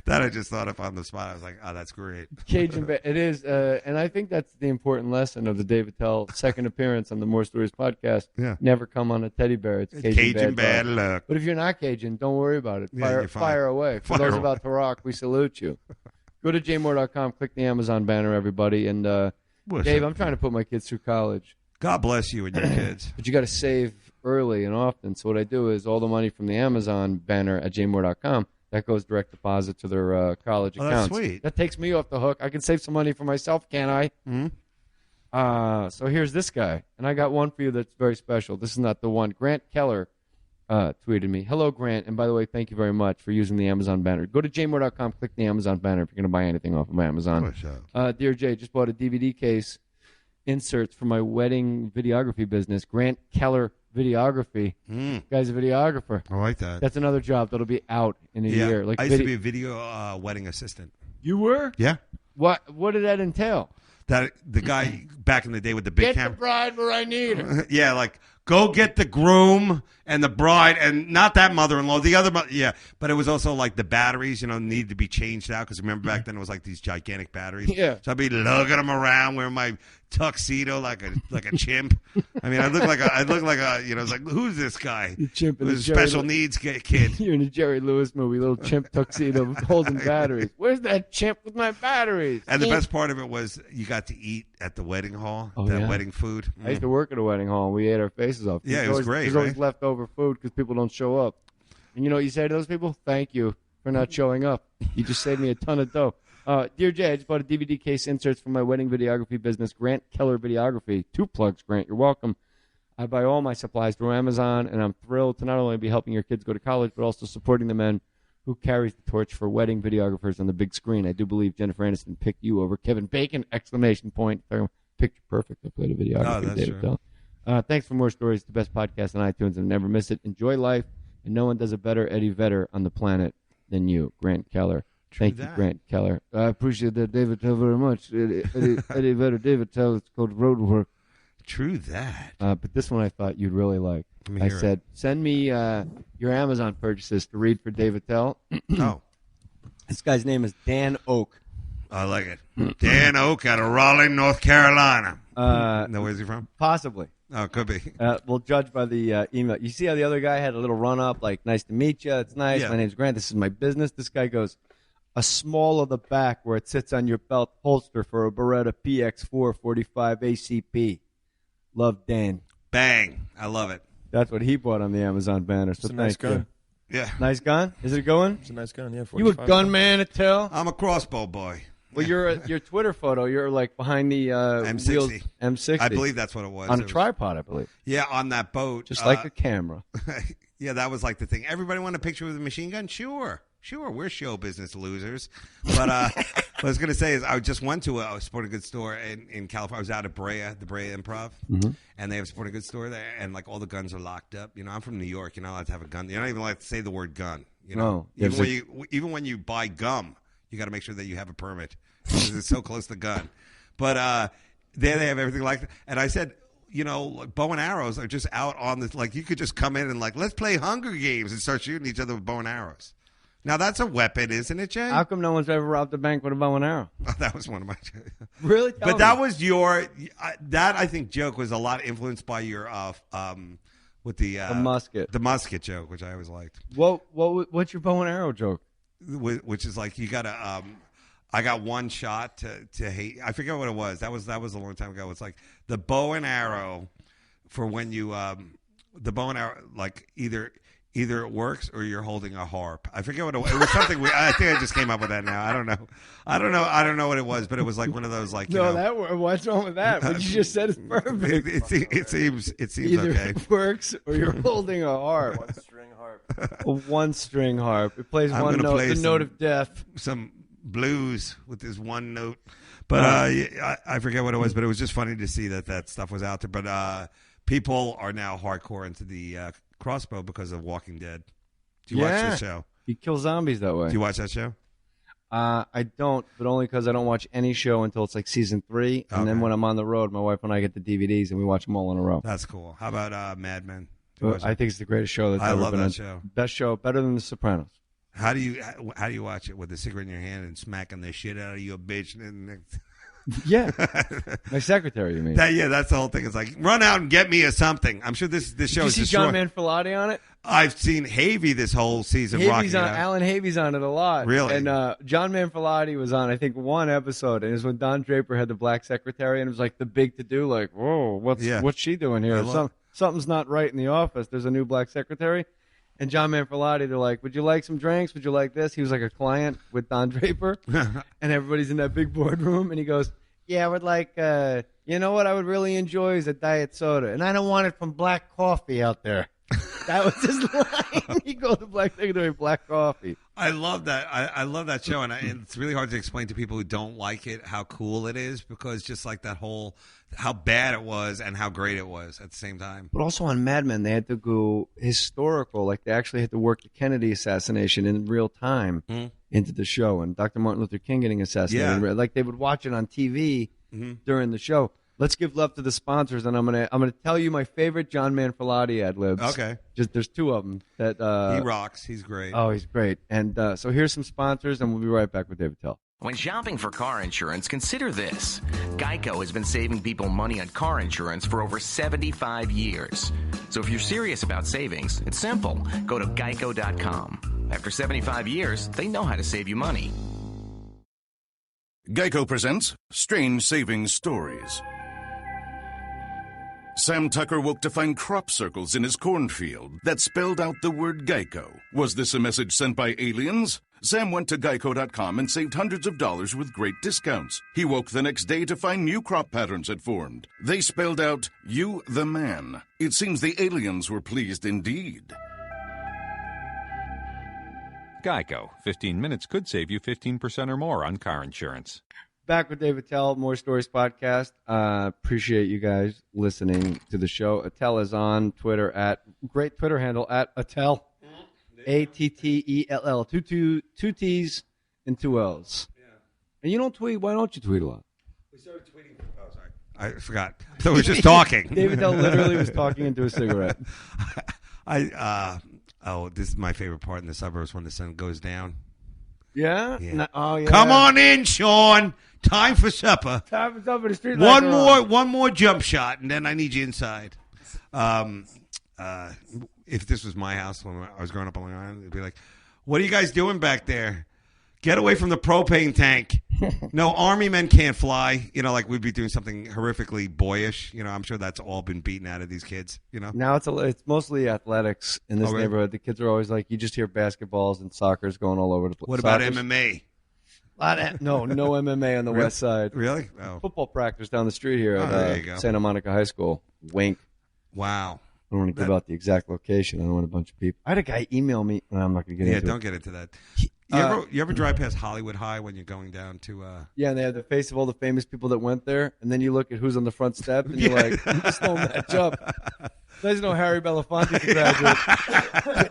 [SPEAKER 9] That I just thought of on the spot. I was like, oh, that's great.
[SPEAKER 8] Cajun bad. It is. And I think that's the important lesson of the Dave Attell second appearance on the More Stories podcast.
[SPEAKER 9] Yeah.
[SPEAKER 8] Never come on a teddy bear. It's Cajun
[SPEAKER 9] bad luck.
[SPEAKER 8] But if you're not Cajun, don't worry about it.
[SPEAKER 9] Yeah,
[SPEAKER 8] fire away. For those about to rock, we salute you. Go to jmohr.com, click the Amazon banner, everybody. And Dave, I'm trying to put my kids through college.
[SPEAKER 9] God bless you and your kids.
[SPEAKER 8] But you got to save early and often. So what I do is all the money from the Amazon banner at jmohr.com, that goes direct deposit to their college accounts.
[SPEAKER 9] That's sweet.
[SPEAKER 8] That takes me off the hook. I can save some money for myself, can't I?
[SPEAKER 9] Mm-hmm.
[SPEAKER 8] So here's this guy. And I got one for you that's very special. This is not the one. Grant Keller tweeted me. Hello, Grant. And by the way, thank you very much for using the Amazon banner. Go to jmohr.com, click the Amazon banner if you're going to buy anything off of Amazon. Dear Jay, just bought a DVD case inserts for my wedding videography business. Grant Keller Videography. Guy's a videographer.
[SPEAKER 9] I like that.
[SPEAKER 8] That's another job that'll be out in a year.
[SPEAKER 9] I used to be a video wedding assistant.
[SPEAKER 8] You were?
[SPEAKER 9] Yeah.
[SPEAKER 8] What did that entail?
[SPEAKER 9] That the guy back in the day with the big camera.
[SPEAKER 8] Get the bride where I need her.
[SPEAKER 9] Yeah, go get the groom and the bride, and not that mother-in-law, the other mother. Yeah, but it was also the batteries, needed to be changed out because remember back then it was these gigantic batteries.
[SPEAKER 8] Yeah.
[SPEAKER 9] So I'd be lugging them around wearing my tuxedo like a chimp. I mean, I look like a it's like, who's this guy?
[SPEAKER 8] The chimp in
[SPEAKER 9] who's a special needs kid.
[SPEAKER 8] You're in a Jerry Lewis movie, little chimp tuxedo holding batteries. Where's that chimp with my batteries?
[SPEAKER 9] And the best part of it was you got to eat at the wedding hall, wedding food.
[SPEAKER 8] I used to work at a wedding hall, and we ate our faces off.
[SPEAKER 9] Yeah, it was great.
[SPEAKER 8] There's always leftover food because people don't show up. And you know what you say to those people? Thank you for not showing up. You just saved me a ton of dough. Dear Jay, I just bought a DVD case inserts for my wedding videography business, Grant Keller Videography. 2 plugs, Grant. You're welcome. I buy all my supplies through Amazon, and I'm thrilled to not only be helping your kids go to college, but also supporting the men who carries the torch for wedding videographers on the big screen. I do believe Jennifer Aniston picked you over Kevin Bacon! ! Picture perfect. I played a videographer.
[SPEAKER 9] that's
[SPEAKER 8] Dave
[SPEAKER 9] true.
[SPEAKER 8] Attell. Thanks for more stories. The best podcast on iTunes, and never miss it. Enjoy life, and no one does a better Eddie Vedder on the planet than you, Grant Keller. Thank you, Grant Keller. I appreciate that, Dave Attell, very much. Eddie Vedder, Dave Attell. It's called Road Work.
[SPEAKER 9] True that.
[SPEAKER 8] But this one I thought you'd really like. I said, send me your Amazon purchases to read for Dave Attell.
[SPEAKER 9] Oh.
[SPEAKER 8] This guy's name is Dan Oak.
[SPEAKER 9] I like it. Dan Oak out of Raleigh, North Carolina. No, where's he from?
[SPEAKER 8] Possibly.
[SPEAKER 9] Oh, could be.
[SPEAKER 8] We'll judge by the email. You see how the other guy had a little run-up, like, nice to meet you. It's nice.
[SPEAKER 9] Yeah.
[SPEAKER 8] My name's Grant. This is my business. This guy goes, a small of the back where it sits on your belt holster for a Beretta PX4 45 ACP. Love, Dan.
[SPEAKER 9] Bang. I love it.
[SPEAKER 8] That's what he bought on the Amazon banner. So
[SPEAKER 10] It's a nice gun.
[SPEAKER 9] Yeah.
[SPEAKER 8] Nice gun? Is it a good one?
[SPEAKER 10] It's a nice gun, yeah.
[SPEAKER 8] You a
[SPEAKER 10] 45.
[SPEAKER 8] gunman, Attell?
[SPEAKER 9] I'm a crossbow boy.
[SPEAKER 8] Well, your Twitter photo, you're like behind the
[SPEAKER 9] M60.
[SPEAKER 8] wheels, M60.
[SPEAKER 9] I believe that's what it was.
[SPEAKER 8] On a
[SPEAKER 9] It was-
[SPEAKER 8] tripod, I believe.
[SPEAKER 9] Yeah, on that boat.
[SPEAKER 8] Just like a camera.
[SPEAKER 9] Yeah, that was like the thing. Everybody want a picture with a machine gun? Sure. We're show business losers. But what I was going to say is I just went to a sporting goods store in California. I was out at the Brea Improv, and they have a sporting goods store there, and like all the guns are locked up. You know, I'm from New York. You're not allowed to have a gun. You're not even allowed to say the word gun. You know, even when you buy gum, you got to make sure that you have a permit because it's so close to gun. But there they have everything like that. And I said, you know, like bow and arrows are just out on this. Like you could just come in and like, let's play Hunger Games and start shooting each other with bow and arrows. Now that's a weapon, isn't it, Jay?
[SPEAKER 8] How come no one's ever robbed a bank with a bow and arrow?
[SPEAKER 9] Oh, that was one of my.
[SPEAKER 8] Really?
[SPEAKER 9] But that was your. That I think joke was a lot influenced by your with the
[SPEAKER 8] musket.
[SPEAKER 9] The musket joke, which I always liked.
[SPEAKER 8] What's your bow and arrow joke?
[SPEAKER 9] Which is like you gotta. I got one shot to hate. I forget what it was. That was a long time ago. It's like the bow and arrow for when you the bow and arrow like either it works or you're holding a harp. I forget what it was. It was something. I think I just came up with that now. I don't know what it was, but it was like one of those like.
[SPEAKER 8] What's wrong with that? What you just said is perfect.
[SPEAKER 9] It seems
[SPEAKER 8] Either
[SPEAKER 9] okay.
[SPEAKER 8] It works or you're holding a harp.
[SPEAKER 10] One-string harp.
[SPEAKER 8] A one-string harp. It plays one note. The note of death.
[SPEAKER 9] Some blues with this one note, but I forget what it was. But it was just funny to see that stuff was out there. But people are now hardcore into the crossbow because of Walking Dead. Do you watch the show?
[SPEAKER 8] You kill zombies that way.
[SPEAKER 9] Do you watch that show?
[SPEAKER 8] I don't, but only because I don't watch any show until it's like season 3, and then when I'm on the road, my wife and I get the DVDs and we watch them all in a row.
[SPEAKER 9] That's cool. How about Mad Men?
[SPEAKER 8] I think it's the greatest show that's
[SPEAKER 9] I
[SPEAKER 8] ever
[SPEAKER 9] love
[SPEAKER 8] been
[SPEAKER 9] that
[SPEAKER 8] on.
[SPEAKER 9] show.
[SPEAKER 8] Best show, better than The Sopranos.
[SPEAKER 9] How do you watch it with a cigarette in your hand and smacking the shit out of you, bitch?
[SPEAKER 8] Yeah, my secretary. You mean?
[SPEAKER 9] That's the whole thing. It's like run out and get me a something. I'm sure this show
[SPEAKER 8] Did you
[SPEAKER 9] is
[SPEAKER 8] see
[SPEAKER 9] destroyed.
[SPEAKER 8] John Manfrotati on it?
[SPEAKER 9] I've seen Havy this whole season.
[SPEAKER 8] Alan Havy's on it a lot.
[SPEAKER 9] Really?
[SPEAKER 8] And John Manfrotati was on, I think, one episode, and it was when Don Draper had the black secretary, and it was like the big to do, like, whoa, what's she doing here? Something's not right in the office. There's a new black secretary. And John Manfrotati, they're like, would you like some drinks? Would you like this? He was like a client with Don Draper. And everybody's in that big boardroom. And he goes, yeah, I would like, you know what I would really enjoy is a diet soda. And I don't want it from black coffee out there. That was his line. He called the black secretary black coffee.
[SPEAKER 9] I love that. I love that show. And it's really hard to explain to people who don't like it how cool it is because just like that whole, how bad it was and how great it was at the same time.
[SPEAKER 8] But also on Mad Men, they had to go historical. Like they actually had to work the Kennedy assassination in real time into the show, and Dr. Martin Luther King getting assassinated.
[SPEAKER 9] Yeah.
[SPEAKER 8] Like they would watch it on TV during the show. Let's give love to the sponsors, and I'm gonna tell you my favorite John Manfrotati ad libs.
[SPEAKER 9] Okay.
[SPEAKER 8] Just there's 2 of them that
[SPEAKER 9] he rocks. He's great.
[SPEAKER 8] Oh, he's great. And so here's some sponsors, and we'll be right back with Dave Attell.
[SPEAKER 11] When shopping for car insurance, consider this. Geico has been saving people money on car insurance for over 75 years. So if you're serious about savings, it's simple. Go to geico.com. After 75 years, they know how to save you money.
[SPEAKER 12] Geico presents Strange Savings Stories. Sam Tucker woke to find crop circles in his cornfield that spelled out the word Geico. Was this a message sent by aliens? Sam went to Geico.com and saved hundreds of dollars with great discounts. He woke the next day to find new crop patterns had formed. They spelled out, "You the man." It seems the aliens were pleased indeed.
[SPEAKER 13] Geico. 15 minutes could save you 15% or more on car insurance.
[SPEAKER 8] Back with Dave Attell, More Stories Podcast. Appreciate you guys listening to the show. Attell is on Twitter at, great Twitter handle, at Attell. Attell. Two T's and 2 L's. Yeah. And you don't tweet. Why don't you tweet a lot?
[SPEAKER 9] We started tweeting. Oh, sorry. I forgot. So we were just talking.
[SPEAKER 8] Dave Attell literally was talking into a cigarette.
[SPEAKER 9] This is my favorite part in the suburbs when the sun goes down.
[SPEAKER 8] Yeah?
[SPEAKER 9] Yeah.
[SPEAKER 8] Oh, yeah.
[SPEAKER 9] Come on in, Sean. Time for supper.
[SPEAKER 8] Time for supper. The street
[SPEAKER 9] One more jump shot, and then I need you inside. If this was my house when I was growing up on Long Island, it'd be like, "What are you guys doing back there? Get away from the propane tank." No, army men can't fly. Like we'd be doing something horrifically boyish. I'm sure that's all been beaten out of these kids.
[SPEAKER 8] Now it's mostly athletics in this neighborhood. The kids are always like, you just hear basketballs and soccer's going all over the place.
[SPEAKER 9] What about MMA?
[SPEAKER 8] No MMA on the west side.
[SPEAKER 9] Really? Oh.
[SPEAKER 8] Football practice down the street here
[SPEAKER 9] there you go.
[SPEAKER 8] at Santa Monica High School. Wink.
[SPEAKER 9] Wow.
[SPEAKER 8] I don't want to give out the exact location. I don't want a bunch of people. I had a guy email me. No, I'm not going to get into it.
[SPEAKER 9] Yeah, don't get into that. You ever drive past Hollywood High when you're going down to...
[SPEAKER 8] Yeah, and they have the face of all the famous people that went there, and then you look at who's on the front step, and you're like, this don't match up. There's no Harry Belafonte to graduate.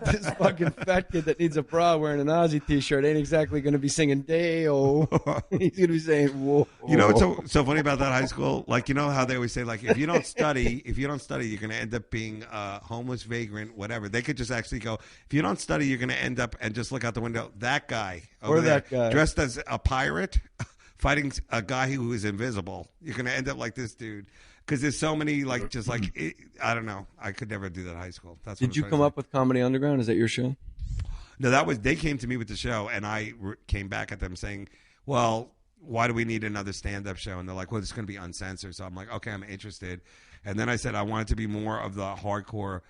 [SPEAKER 8] This fucking fat kid that needs a bra wearing an Ozzy t-shirt ain't exactly going to be singing Day-O. He's going to be saying, whoa.
[SPEAKER 9] What's so funny about that high school? Like, how they always say, like, if you don't study, you're going to end up being a homeless vagrant, whatever. They could just actually go, if you don't study, you're going to end up and just look out the window. That guy over there, that guy dressed as a pirate fighting a guy who is invisible. You're going to end up like this dude. Because there's so many, I don't know. I could never do that in high school.
[SPEAKER 8] Did you come up with Comedy Underground? Is that your show?
[SPEAKER 9] No, they came to me with the show, and I came back at them saying, well, why do we need another stand-up show? And they're like, well, it's going to be uncensored. So I'm like, okay, I'm interested. And then I said I want it to be more of the hardcore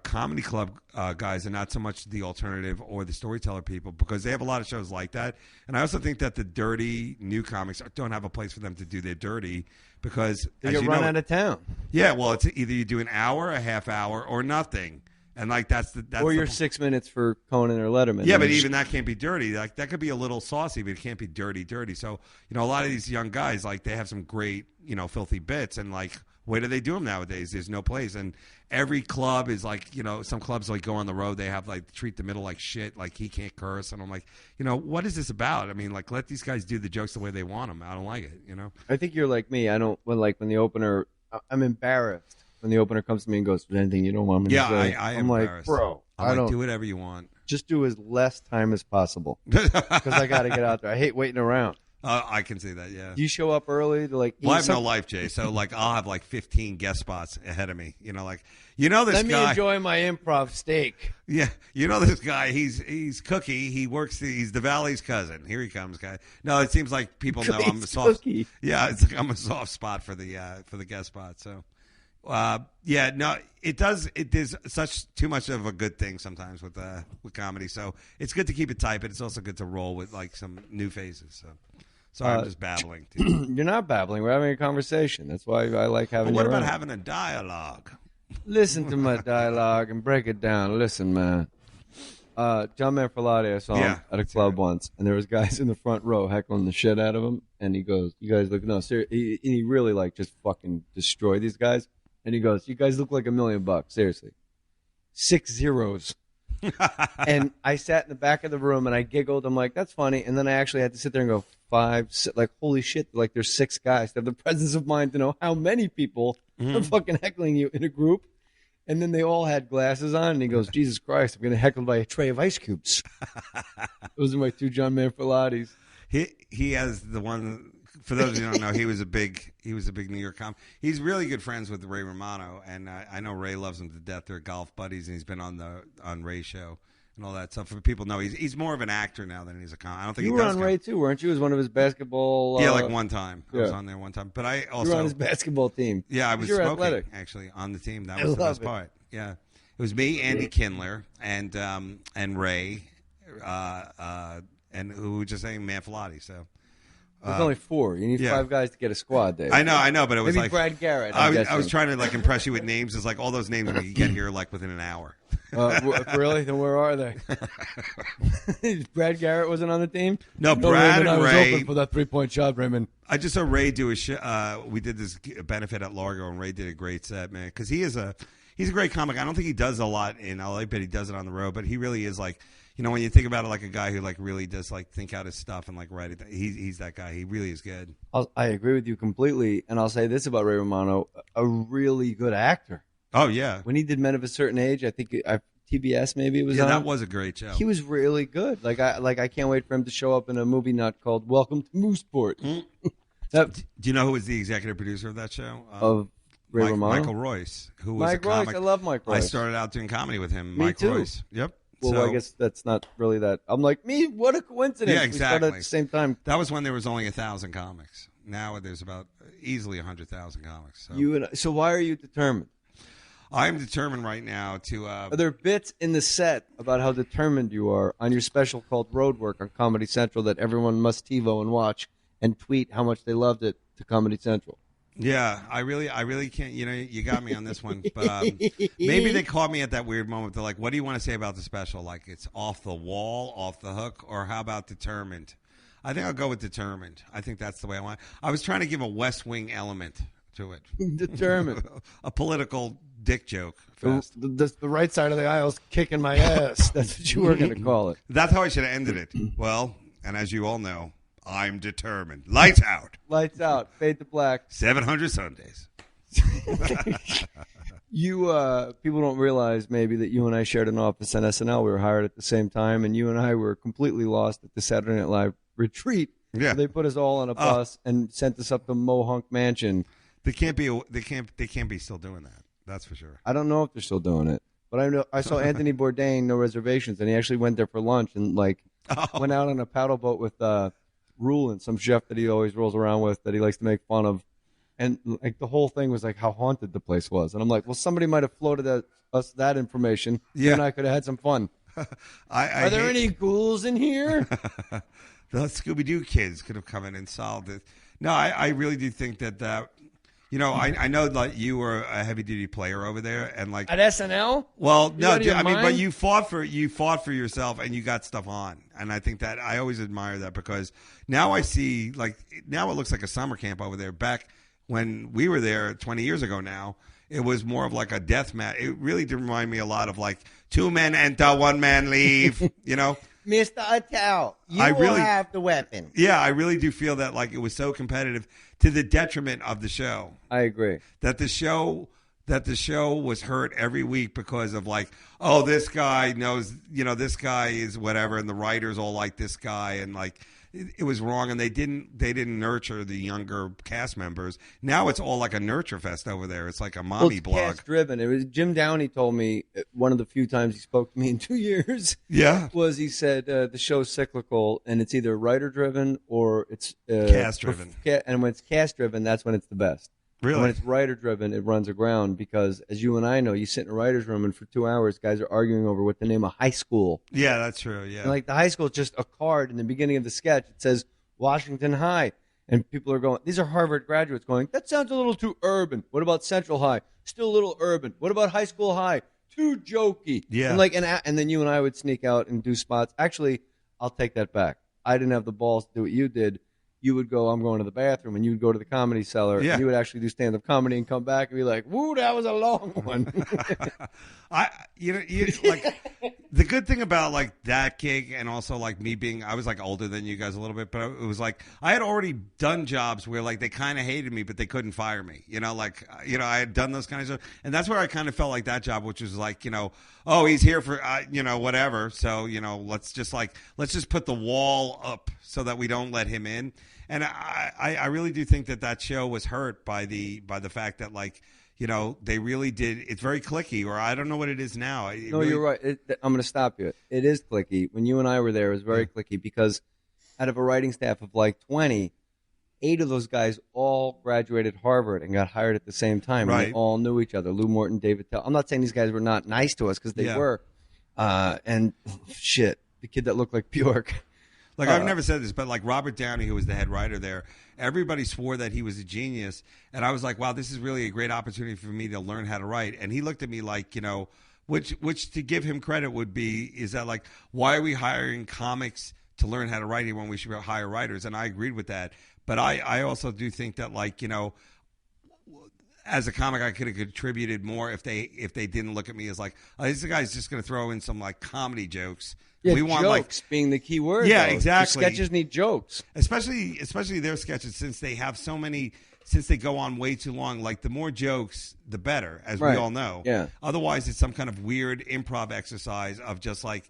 [SPEAKER 9] comedy club guys and not so much the alternative or the storyteller people, because they have a lot of shows like that. And I also think that the dirty new comics don't have a place for them to do their dirty, because
[SPEAKER 8] they get run out of town.
[SPEAKER 9] Yeah, well, it's either you do an hour, a half hour, or nothing. And that's
[SPEAKER 8] or your 6 minutes for Conan or Letterman.
[SPEAKER 9] Yeah, but even that can't be dirty. Like that could be a little saucy, but it can't be dirty. So a lot of these young guys, like, they have some great filthy bits, and like, where do they do them nowadays? There's no place, and every club is like, some clubs like go on the road. They have treat the middle like shit, like he can't curse, and I'm like, what is this about? I mean, like, let these guys do the jokes the way they want them. I don't like it.
[SPEAKER 8] I think you're like me. I don't when the opener. I'm embarrassed when the opener comes to me and goes, "Is anything you don't want me to say?"
[SPEAKER 9] I am
[SPEAKER 8] I'm
[SPEAKER 9] embarrassed.
[SPEAKER 8] Like, bro,
[SPEAKER 9] I don't do whatever you want.
[SPEAKER 8] Just do as less time as possible, because I got to get out there. I hate waiting around.
[SPEAKER 9] I can see that, yeah.
[SPEAKER 8] Do you show up early to
[SPEAKER 9] Well, I have no life, Jay. So I'll have 15 guest spots ahead of me. This guy.
[SPEAKER 8] Let me enjoy my improv steak.
[SPEAKER 9] Yeah, this guy. He's Cookie. He works. He's the Valley's cousin. Here he comes, guy. No, it seems like people know I'm a soft.
[SPEAKER 8] Cookie.
[SPEAKER 9] Yeah, it's like I'm a soft spot for the guest spot. So, no, it does. There's such too much of a good thing sometimes with comedy. So it's good to keep it tight, but it's also good to roll with some new faces. So. Sorry, I'm just babbling.
[SPEAKER 8] You're not babbling. We're having a conversation. That's why I like having.
[SPEAKER 9] But what about having a dialogue?
[SPEAKER 8] Listen to my dialogue and break it down. Listen, man. John Manfrotati, I saw him at a club once, and there was guys in the front row heckling the shit out of him, and he goes, "You guys look seriously." He really just fucking destroyed these guys, and he goes, "You guys look like $1 million, seriously, 6 zeros." And I sat in the back of the room and I giggled. I'm like, that's funny. And then I actually had to sit there and go, 5, 6, holy shit, there's 6 guys to have the presence of mind to know how many people are fucking heckling you in a group. And then they all had glasses on, and he goes, Jesus Christ, I'm getting heckled by a tray of ice cubes. Those are my 2 John Manfrottis.
[SPEAKER 9] He has the one. For those who don't know, he was a big New York comic. He's really good friends with Ray Romano, and I know Ray loves him to death. They're golf buddies, and he's been on Ray's show and all that stuff. For people know, he's more of an actor now than he's a comic. I don't think
[SPEAKER 8] you were on Ray too, weren't you? As one of his basketball.
[SPEAKER 9] Yeah, one time. I was on there one time, but I also
[SPEAKER 8] you were on his basketball team.
[SPEAKER 9] Yeah, I was
[SPEAKER 8] You're
[SPEAKER 9] smoking
[SPEAKER 8] athletic.
[SPEAKER 9] actually on the team. That was the best part. Yeah, it was me, Andy Kindler, and Ray. and who were just saying Manflotti. So
[SPEAKER 8] there's only 4. You need 5 guys to get a squad, Dave.
[SPEAKER 9] I know, but it was
[SPEAKER 8] maybe
[SPEAKER 9] like
[SPEAKER 8] Brad Garrett.
[SPEAKER 9] I was trying to like impress you with names. It's like all those names we could get here like within an hour.
[SPEAKER 8] Really? Then where are they? Brad Garrett wasn't on the team?
[SPEAKER 9] No, Brad
[SPEAKER 8] Raymond,
[SPEAKER 9] and
[SPEAKER 8] I was
[SPEAKER 9] Ray.
[SPEAKER 8] open for that 3-point shot, Raymond.
[SPEAKER 9] I just saw Ray do a we did this benefit at Largo, and Ray did a great set, man. Because he's a great comic. I don't think he does a lot in LA, but he does it on the road. But he really is like, when you think about it, like a guy who like really does like think out his stuff and like write it. He's that guy. He really is good.
[SPEAKER 8] I agree with you completely, and I'll say this about Ray Romano: a really good actor.
[SPEAKER 9] Oh yeah.
[SPEAKER 8] When he did Men of a Certain Age, I think TBS maybe it was on.
[SPEAKER 9] That was a great show.
[SPEAKER 8] He was really good. I can't wait for him to show up in a movie not called Welcome to Mooseport.
[SPEAKER 9] Do you know who was the executive producer of that show?
[SPEAKER 8] Of Ray Romano?
[SPEAKER 9] Michael Royce, who was
[SPEAKER 8] Mike
[SPEAKER 9] a comic.
[SPEAKER 8] Royce. I love Mike Royce.
[SPEAKER 9] I started out doing comedy with him.
[SPEAKER 8] Me
[SPEAKER 9] Mike
[SPEAKER 8] too.
[SPEAKER 9] Royce. Yep.
[SPEAKER 8] Well, I guess that's not really that. I'm like, what a coincidence.
[SPEAKER 9] Yeah, exactly.
[SPEAKER 8] We started at the same time.
[SPEAKER 9] That was when there was only 1,000 comics. Now there's about easily 100,000 comics. So.
[SPEAKER 8] So why are you determined?
[SPEAKER 9] I'm determined right now to.
[SPEAKER 8] Are there bits in the set about how determined you are on your special called Roadwork on Comedy Central that everyone must TiVo and watch and tweet how much they loved it to Comedy Central?
[SPEAKER 9] Yeah, I really can't. You got me on this one, but maybe they caught me at that weird moment. They're like, "What do you want to say about the special? Like, it's off the wall, off the hook, or how about determined?" I think I'll go with determined. I think that's the way I want. I was trying to give a West Wing element to it.
[SPEAKER 8] Determined,
[SPEAKER 9] a political dick joke.
[SPEAKER 8] The right side of the aisle's kicking my ass. That's what you were going to call it.
[SPEAKER 9] That's how I should have ended it. Well, and as you all know, I'm determined. Lights out.
[SPEAKER 8] Lights out. Fade to black.
[SPEAKER 9] 700 Sundays.
[SPEAKER 8] People don't realize maybe that you and I shared an office on SNL. We were hired at the same time, and you and I were completely lost at the Saturday Night Live retreat.
[SPEAKER 9] Yeah.
[SPEAKER 8] So they put us all on a bus and sent us up to Mohunk Mansion.
[SPEAKER 9] They can't be still doing that. That's for sure.
[SPEAKER 8] I don't know if they're still doing it, but I know I saw Anthony Bourdain, no reservations, and he actually went there for lunch and went out on a paddle boat with Rulin, some chef that he always rolls around with that he likes to make fun of, and like the whole thing was like how haunted the place was, and I'm like, well, somebody might have floated us that information. Yeah, you and I could have had some fun. Are there any ghouls in here?
[SPEAKER 9] The Scooby-Doo kids could have come in and solved it. No, I really do think that. I know that you were a heavy duty player over there, and like
[SPEAKER 8] at SNL.
[SPEAKER 9] Well, no, but you fought for yourself, and you got stuff on, and I think that I always admire that because now I see now it looks like a summer camp over there. Back when we were there 20 years ago, now it was more of like a death match. It really did remind me a lot of like 2 men enter, 1 man leave.
[SPEAKER 14] Mr. Attell, you will have the weapon.
[SPEAKER 9] Yeah, I really do feel that like it was so competitive to the detriment of the show.
[SPEAKER 8] I agree.
[SPEAKER 9] That the show was hurt every week because of like, oh, this guy knows, this guy is whatever, and the writers all like this guy, and like it was wrong, and they didn't nurture the younger cast members. Now it's all like a nurture fest over there. It's like a mommy blog.
[SPEAKER 8] Cast driven. It was Jim Downey told me one of the few times he spoke to me in 2 years.
[SPEAKER 9] Yeah,
[SPEAKER 8] was he said the show's cyclical and it's either writer driven or it's
[SPEAKER 9] cast driven.
[SPEAKER 8] And when it's cast driven, that's when it's the best.
[SPEAKER 9] Really?
[SPEAKER 8] And when it's writer driven, it runs aground because, as you and I know, you sit in a writer's room and for 2 hours, guys are arguing over what the name of high school.
[SPEAKER 9] Yeah, that's true. Yeah,
[SPEAKER 8] and like the high school is just a card in the beginning of the sketch. It says Washington High, and people are going. These are Harvard graduates going. That sounds a little too urban. What about Central High? Still a little urban. What about High School High? Too jokey.
[SPEAKER 9] Yeah.
[SPEAKER 8] And then you and I would sneak out and do spots. Actually, I'll take that back. I didn't have the balls to do what you did. You would go, I'm going to the bathroom, and you would go to the Comedy Cellar, and you would actually do stand-up comedy and come back and be like, woo, that was a long one.
[SPEAKER 9] The good thing about like that gig and also like me being, I was like older than you guys a little bit, but it was like I had already done jobs where like they kind of hated me, but they couldn't fire me. I had done those kind of stuff, and that's where I kind of felt like that job, which was like, oh, he's here for whatever. So let's just put the wall up so that we don't let him in. And I really do think that show was hurt by the fact that like, they really did. It's very cliquey, or I don't know what it is now.
[SPEAKER 8] You're right. I'm going to stop you. It is cliquey. When you and I were there, it was very cliquey because out of a writing staff of like 20, 8 of those guys all graduated Harvard and got hired at the same time.
[SPEAKER 9] Right.
[SPEAKER 8] And they all knew each other. Lou Morton, Dave Attell. I'm not saying these guys were not nice to us because they were. And shit. the kid that looked like Bjork.
[SPEAKER 9] Like, I've never said this, but like Robert Downey, who was the head writer there, everybody swore that he was a genius. And I was like, wow, this is really a great opportunity for me to learn how to write. And he looked at me like, which to give him credit would be, is that like, why are we hiring comics to learn how to write when we should hire writers? And I agreed with that. But I also do think that, like, as a comic, I could have contributed more if they didn't look at me as like, oh, this guy's just going to throw in some like comedy jokes.
[SPEAKER 8] Yeah,
[SPEAKER 9] we want
[SPEAKER 8] jokes being the key word.
[SPEAKER 9] Yeah,
[SPEAKER 8] though.
[SPEAKER 9] exactly.
[SPEAKER 8] The sketches need jokes,
[SPEAKER 9] especially their sketches, since they have so many. Since they go on way too long, like the more jokes, the better, as we all know.
[SPEAKER 8] Yeah.
[SPEAKER 9] Otherwise, it's some kind of weird improv exercise of just like,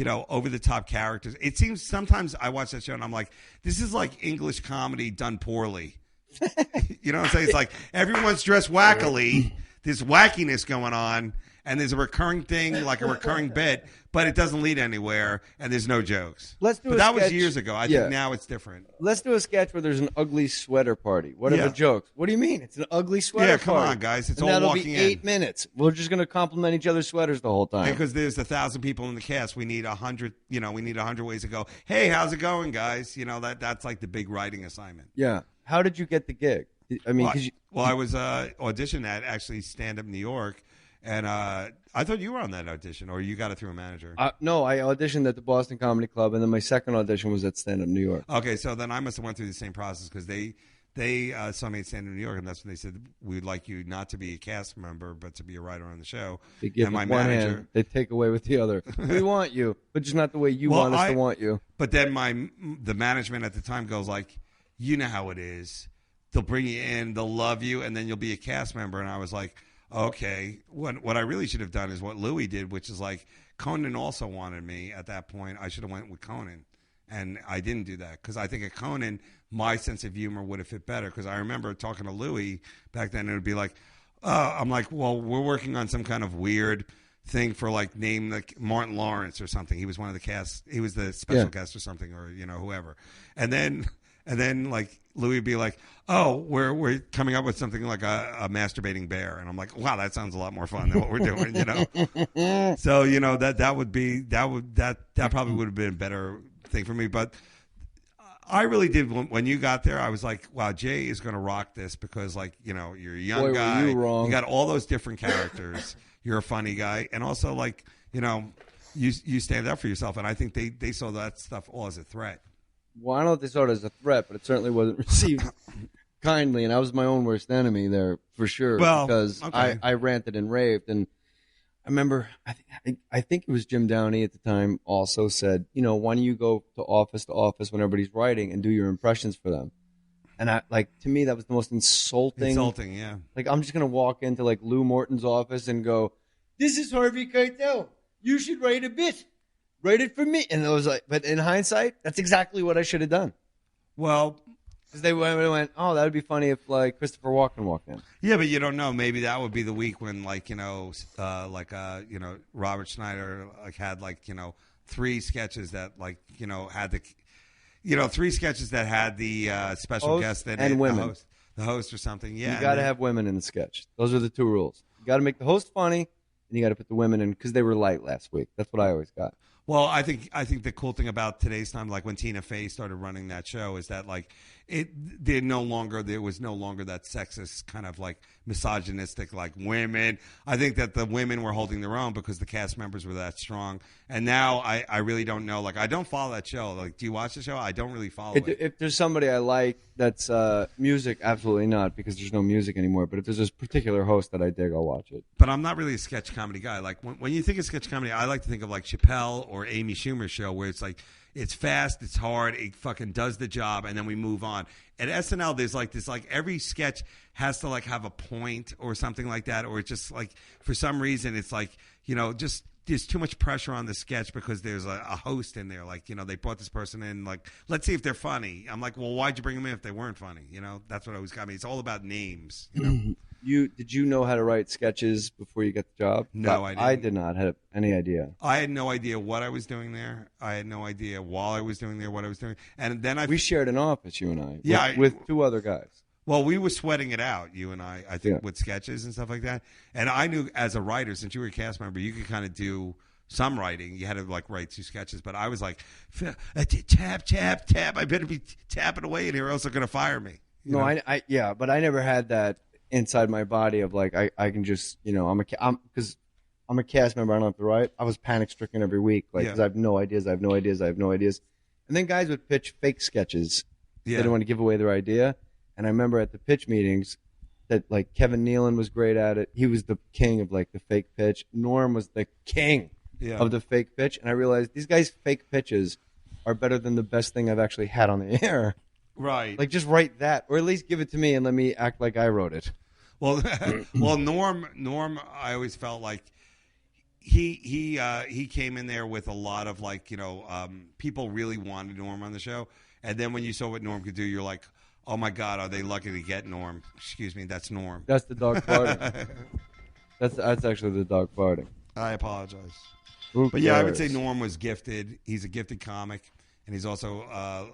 [SPEAKER 9] over the top characters. It seems sometimes I watch that show and I'm like, this is like English comedy done poorly. You know what I'm saying? It's like everyone's dressed wackily. There's wackiness going on, and there's a recurring thing, like a recurring bit, but it doesn't lead anywhere, and there's no jokes. But that was years ago. I think now it's different.
[SPEAKER 8] Let's do a sketch where there's an ugly sweater party. What are the jokes? What do you mean? It's an ugly sweater party.
[SPEAKER 9] Yeah, come on, guys. It's all
[SPEAKER 8] that'll
[SPEAKER 9] walking
[SPEAKER 8] be
[SPEAKER 9] in.
[SPEAKER 8] 8 minutes. We're just going to compliment each other's sweaters the whole time.
[SPEAKER 9] Because there's 1,000 people in the cast, we need 100. We need 100 ways to go. Hey, how's it going, guys? That's like the big writing assignment.
[SPEAKER 8] Yeah. How did you get the gig? I mean,
[SPEAKER 9] I was auditioned at actually Stand Up New York, and I thought you were on that audition, or you got it through a manager.
[SPEAKER 8] No, I auditioned at the Boston Comedy Club, and then my second audition was at Stand Up New York.
[SPEAKER 9] Okay, so then I must have went through the same process, because they saw me at Stand Up New York, and that's when they said, we'd like you not to be a cast member, but to be a writer on the show.
[SPEAKER 8] They give
[SPEAKER 9] and my
[SPEAKER 8] one
[SPEAKER 9] manager,
[SPEAKER 8] hand, they take away with the other. We want you, but just not the way you want us to want you.
[SPEAKER 9] But then the management at the time goes like, you know how it is. They'll bring you in, they'll love you, and then you'll be a cast member. And I was like, okay. What I really should have done is what Louis did, which is like, Conan also wanted me at that point. I should have went with Conan. And I didn't do that, because I think at Conan, my sense of humor would have fit better. Because I remember talking to Louis back then, and it would be like, I'm like, well, we're working on some kind of weird thing for like name like Martin Lawrence or something. He was one of the cast. He was the special guest or something, or whoever. And then like Louis would be like, oh, we're coming up with something like a masturbating bear. And I'm like, wow, that sounds a lot more fun than what we're doing, So, that probably would have been a better thing for me. But I really did, when you got there, I was like, wow, Jay is going to rock this, because like, you're a young guy. You got all those different characters. You're a funny guy. And also like, you stand up for yourself. And I think they saw that stuff all as a threat.
[SPEAKER 8] Well, I don't know if they saw it as a threat, but it certainly wasn't received kindly, and I was my own worst enemy there for sure.
[SPEAKER 9] Well,
[SPEAKER 8] because I ranted and raved, and I remember I think it was Jim Downey at the time also said, why don't you go to office when everybody's writing and do your impressions for them? And to me that was the most insulting.
[SPEAKER 9] Insulting, yeah.
[SPEAKER 8] Like, I'm just gonna walk into like Lou Morton's office and go, "This is Harvey Keitel. You should write a bit. Write it for me." And it was like, but in hindsight, that's exactly what I should have done.
[SPEAKER 9] Well,
[SPEAKER 8] because they went, oh, that would be funny if like Christopher Walken walked in.
[SPEAKER 9] Yeah, but you don't know. Maybe that would be the week when Robert Schneider had 3 sketches that had the 3 sketches that had the special
[SPEAKER 8] host
[SPEAKER 9] guest in
[SPEAKER 8] and
[SPEAKER 9] it,
[SPEAKER 8] women,
[SPEAKER 9] the host or something. Yeah,
[SPEAKER 8] you got to have women in the sketch. Those are the 2 rules. You got to make the host funny, and you got to put the women in, because they were light last week. That's what I always got.
[SPEAKER 9] Well, I think the cool thing about today's time, like when Tina Fey started running that show, is that there was no longer that sexist kind of misogynistic women. I think that the women were holding their own because the cast members were that strong. And now I really don't know. I don't follow that show. Do you watch the show? I don't really follow it.
[SPEAKER 8] If there's somebody I like that's music, absolutely not, because there's no music anymore. But if there's this particular host that I dig, I'll watch it.
[SPEAKER 9] But I'm not really a sketch comedy guy. When you think of sketch comedy, I like to think of Chappelle or Amy Schumer's show, where it's fast, it's hard, it fucking does the job, and then we move on. At SNL, there's this every sketch has to have a point or something like that, or it's just for some reason it's just there's too much pressure on the sketch because there's a host in there. They brought this person in, let's see if they're funny. I'm like, well, why'd you bring them in if they weren't funny? That's what always got me. It's all about names.
[SPEAKER 8] Did you know how to write sketches before you got the job?
[SPEAKER 9] No, I didn't.
[SPEAKER 8] I did not have any idea.
[SPEAKER 9] I had no idea what I was doing there. I had no idea while I was doing there what I was doing. And then
[SPEAKER 8] we shared an office, you and I.
[SPEAKER 9] Yeah,
[SPEAKER 8] with 2 other guys.
[SPEAKER 9] Well, we were sweating it out, you and I think, with sketches and stuff like that. And I knew as a writer, since you were a cast member, you could kind of do some writing. You had to like write 2 sketches, but I was like, tap, tap, tap. I better be tapping away in here, or else they're gonna fire me. You know?
[SPEAKER 8] I but I never had that inside my body of like I can just because I'm a cast member. I don't have to write. I was panic stricken every week, like because I have no ideas. And then guys would pitch fake sketches. They didn't want to give away their idea. And I remember at the pitch meetings that like Kevin Nealon was great at it. He was the king of like the fake pitch. Norm was the king of the fake pitch. And I realized these guys' fake pitches are better than the best thing I've actually had on the air.
[SPEAKER 9] Right.
[SPEAKER 8] Like just write that, or at least give it to me and let me act like I wrote it.
[SPEAKER 9] Well, Norm, I always felt like he came in there with a lot of like people really wanted Norm on the show, and then when you saw what Norm could do, you're like, oh my God, are they lucky to get Norm? Excuse me, that's Norm.
[SPEAKER 8] That's the dog farting. That's actually the dog farting.
[SPEAKER 9] I apologize. But yeah, I would say Norm was gifted. He's a gifted comic, and he's also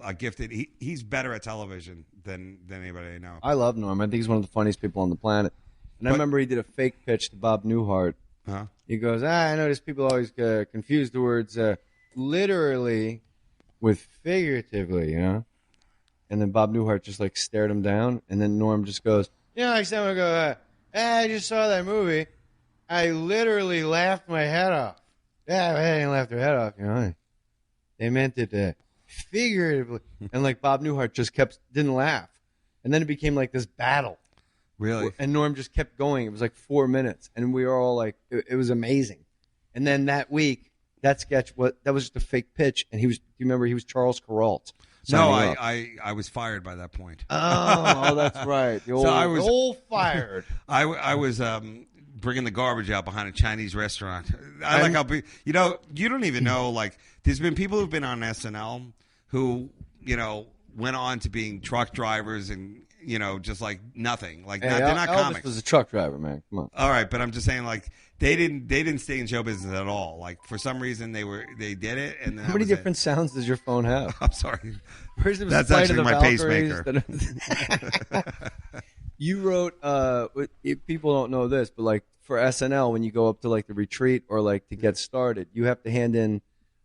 [SPEAKER 9] a gifted. He's better at television than anybody I know.
[SPEAKER 8] I love Norm. I think he's one of the funniest people on the planet. And I remember he did a fake pitch to Bob Newhart.
[SPEAKER 9] Huh?
[SPEAKER 8] He goes, I notice people always confuse the words literally with figuratively, And then Bob Newhart just like stared him down, and then Norm just goes, like someone go, I just saw that movie. I literally laughed my head off. Yeah, I didn't laugh their head off, They meant it figuratively. And like Bob Newhart just didn't laugh. And then it became like this battle.
[SPEAKER 9] Really?
[SPEAKER 8] And Norm just kept going. It was like 4 minutes. And we were all like, it was amazing. And then that week, that sketch, that was just a fake pitch. And do you remember he was Charles Kuralt?
[SPEAKER 9] No, I was fired by that point.
[SPEAKER 8] Oh, that's right. The old fired.
[SPEAKER 9] I was bringing the garbage out behind a Chinese restaurant. You don't even know, like, there's been people who've been on SNL who, went on to being truck drivers and, just like nothing. Like, they're not
[SPEAKER 8] Elvis
[SPEAKER 9] comics.
[SPEAKER 8] was a truck driver, man. Come on.
[SPEAKER 9] All right, but I'm just saying, like, they didn't stay in show business at all. Like, for some reason, they did it. And
[SPEAKER 8] how many different sounds does your phone have?
[SPEAKER 9] I'm sorry.
[SPEAKER 8] That's
[SPEAKER 9] actually my pacemaker.
[SPEAKER 8] You wrote, people don't know this, but like for SNL, when you go up to like the retreat or like to get started, you have to hand in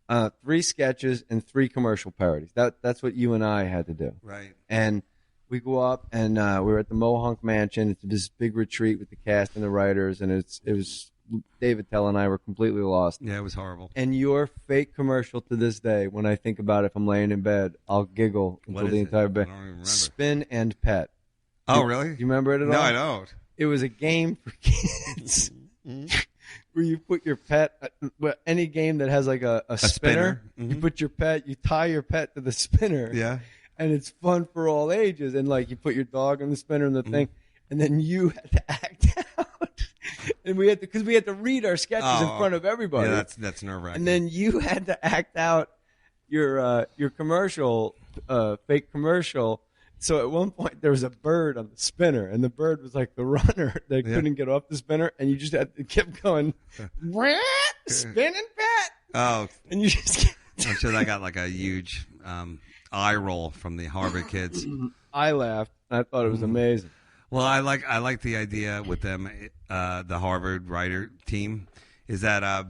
[SPEAKER 8] 3 sketches and 3 commercial parodies. That's what you and I had to do.
[SPEAKER 9] Right.
[SPEAKER 8] And we go up and we were at the Mohonk Mansion. It's this big retreat with the cast and the writers, and it was Dave Attell and I were completely lost.
[SPEAKER 9] Yeah, it was horrible.
[SPEAKER 8] And your fake commercial to this day, when I think about it, if I'm laying in bed, I'll giggle until the entire bed.
[SPEAKER 9] I don't even remember.
[SPEAKER 8] Spin and Pet.
[SPEAKER 9] Oh, really?
[SPEAKER 8] Do you remember it at all?
[SPEAKER 9] No, I don't.
[SPEAKER 8] It was a game for kids where you put your pet, any game that has like a spinner, you put your pet, you tie your pet to the spinner.
[SPEAKER 9] Yeah.
[SPEAKER 8] And it's fun for all ages. And like you put your dog on the spinner and the thing, and then you had to act out. And because we had to read our sketches in front of everybody.
[SPEAKER 9] Yeah, that's nerve-wracking.
[SPEAKER 8] And then you had to act out your commercial, fake commercial. So at one point there was a bird on the spinner, and the bird was like the runner that couldn't get off the spinner, and you just had to keep going, spinning Pet.
[SPEAKER 9] Oh,
[SPEAKER 8] and you just.
[SPEAKER 9] I'm sure that got like a huge eye roll from the Harvard kids.
[SPEAKER 8] I laughed. I thought it was amazing.
[SPEAKER 9] Well, I like the idea with them, the Harvard writer team, is that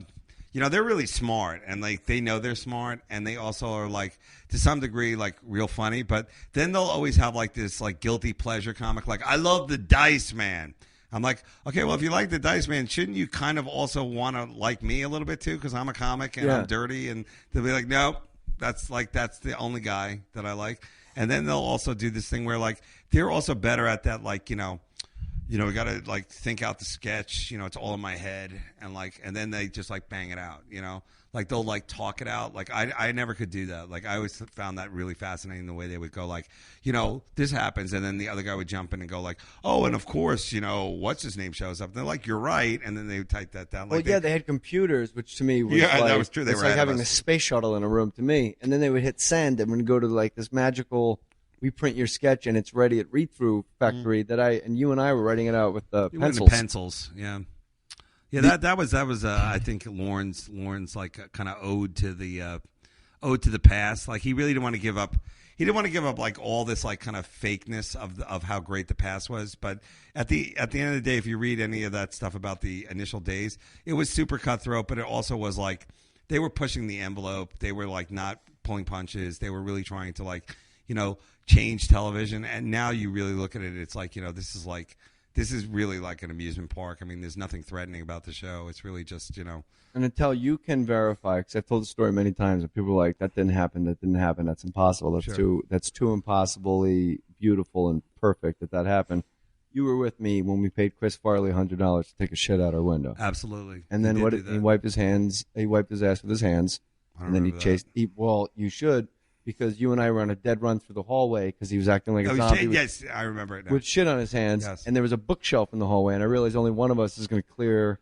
[SPEAKER 9] they're really smart, and like they know they're smart, and they also are like to some degree like real funny. But then they'll always have like this like guilty pleasure comic, like I love the Dice Man. I'm like, okay, well if you like the Dice Man, shouldn't you kind of also want to like me a little bit too? Because I'm a comic and I'm dirty, and they'll be like, no, that's the only guy that I like. And then they'll also do this thing where like they're also better at that, like we got to like think out the sketch, it's all in my head, and then they just like bang it out, like they'll like talk it out. Like I never could do that. Like I always found that really fascinating, the way they would go like, this happens, and then the other guy would jump in and go like, oh, and of course, what's his name shows up. And they're like, you're right, and then they would type that down. Like
[SPEAKER 8] they had computers, which to me was
[SPEAKER 9] that was true. They
[SPEAKER 8] it's
[SPEAKER 9] were
[SPEAKER 8] like having a space shuttle in a room to me. And then they would hit send and would go to like this magical. We print your sketch and it's ready at Read Through Factory and you and I were writing it out with pencils.
[SPEAKER 9] Pencils, yeah. Yeah, that was I think Lorne's like kind of ode to the past. Like he really didn't want to give up he didn't want to give up like all this like kind of fakeness of how great the past was. But at the end of the day, if you read any of that stuff about the initial days, it was super cutthroat, but it also was like they were pushing the envelope. They were like not pulling punches. They were really trying to like, change television. And now you really look at it, it's like, this is really like an amusement park. I mean, there's nothing threatening about the show. It's really just,
[SPEAKER 8] And until you can verify, because I've told the story many times, and people are like, that didn't happen, that's impossible. That's too impossibly beautiful and perfect that happened. You were with me when we paid Chris Farley $100 to take a shit out our window.
[SPEAKER 9] Absolutely.
[SPEAKER 8] And then he wiped his ass with his hands, and then he chased. You should, because you and I were on a dead run through the hallway because he was acting like a zombie.
[SPEAKER 9] Yes, I remember it now.
[SPEAKER 8] With shit on his hands,
[SPEAKER 9] yes.
[SPEAKER 8] And there was a bookshelf in the hallway, and I realized only one of us is going to clear.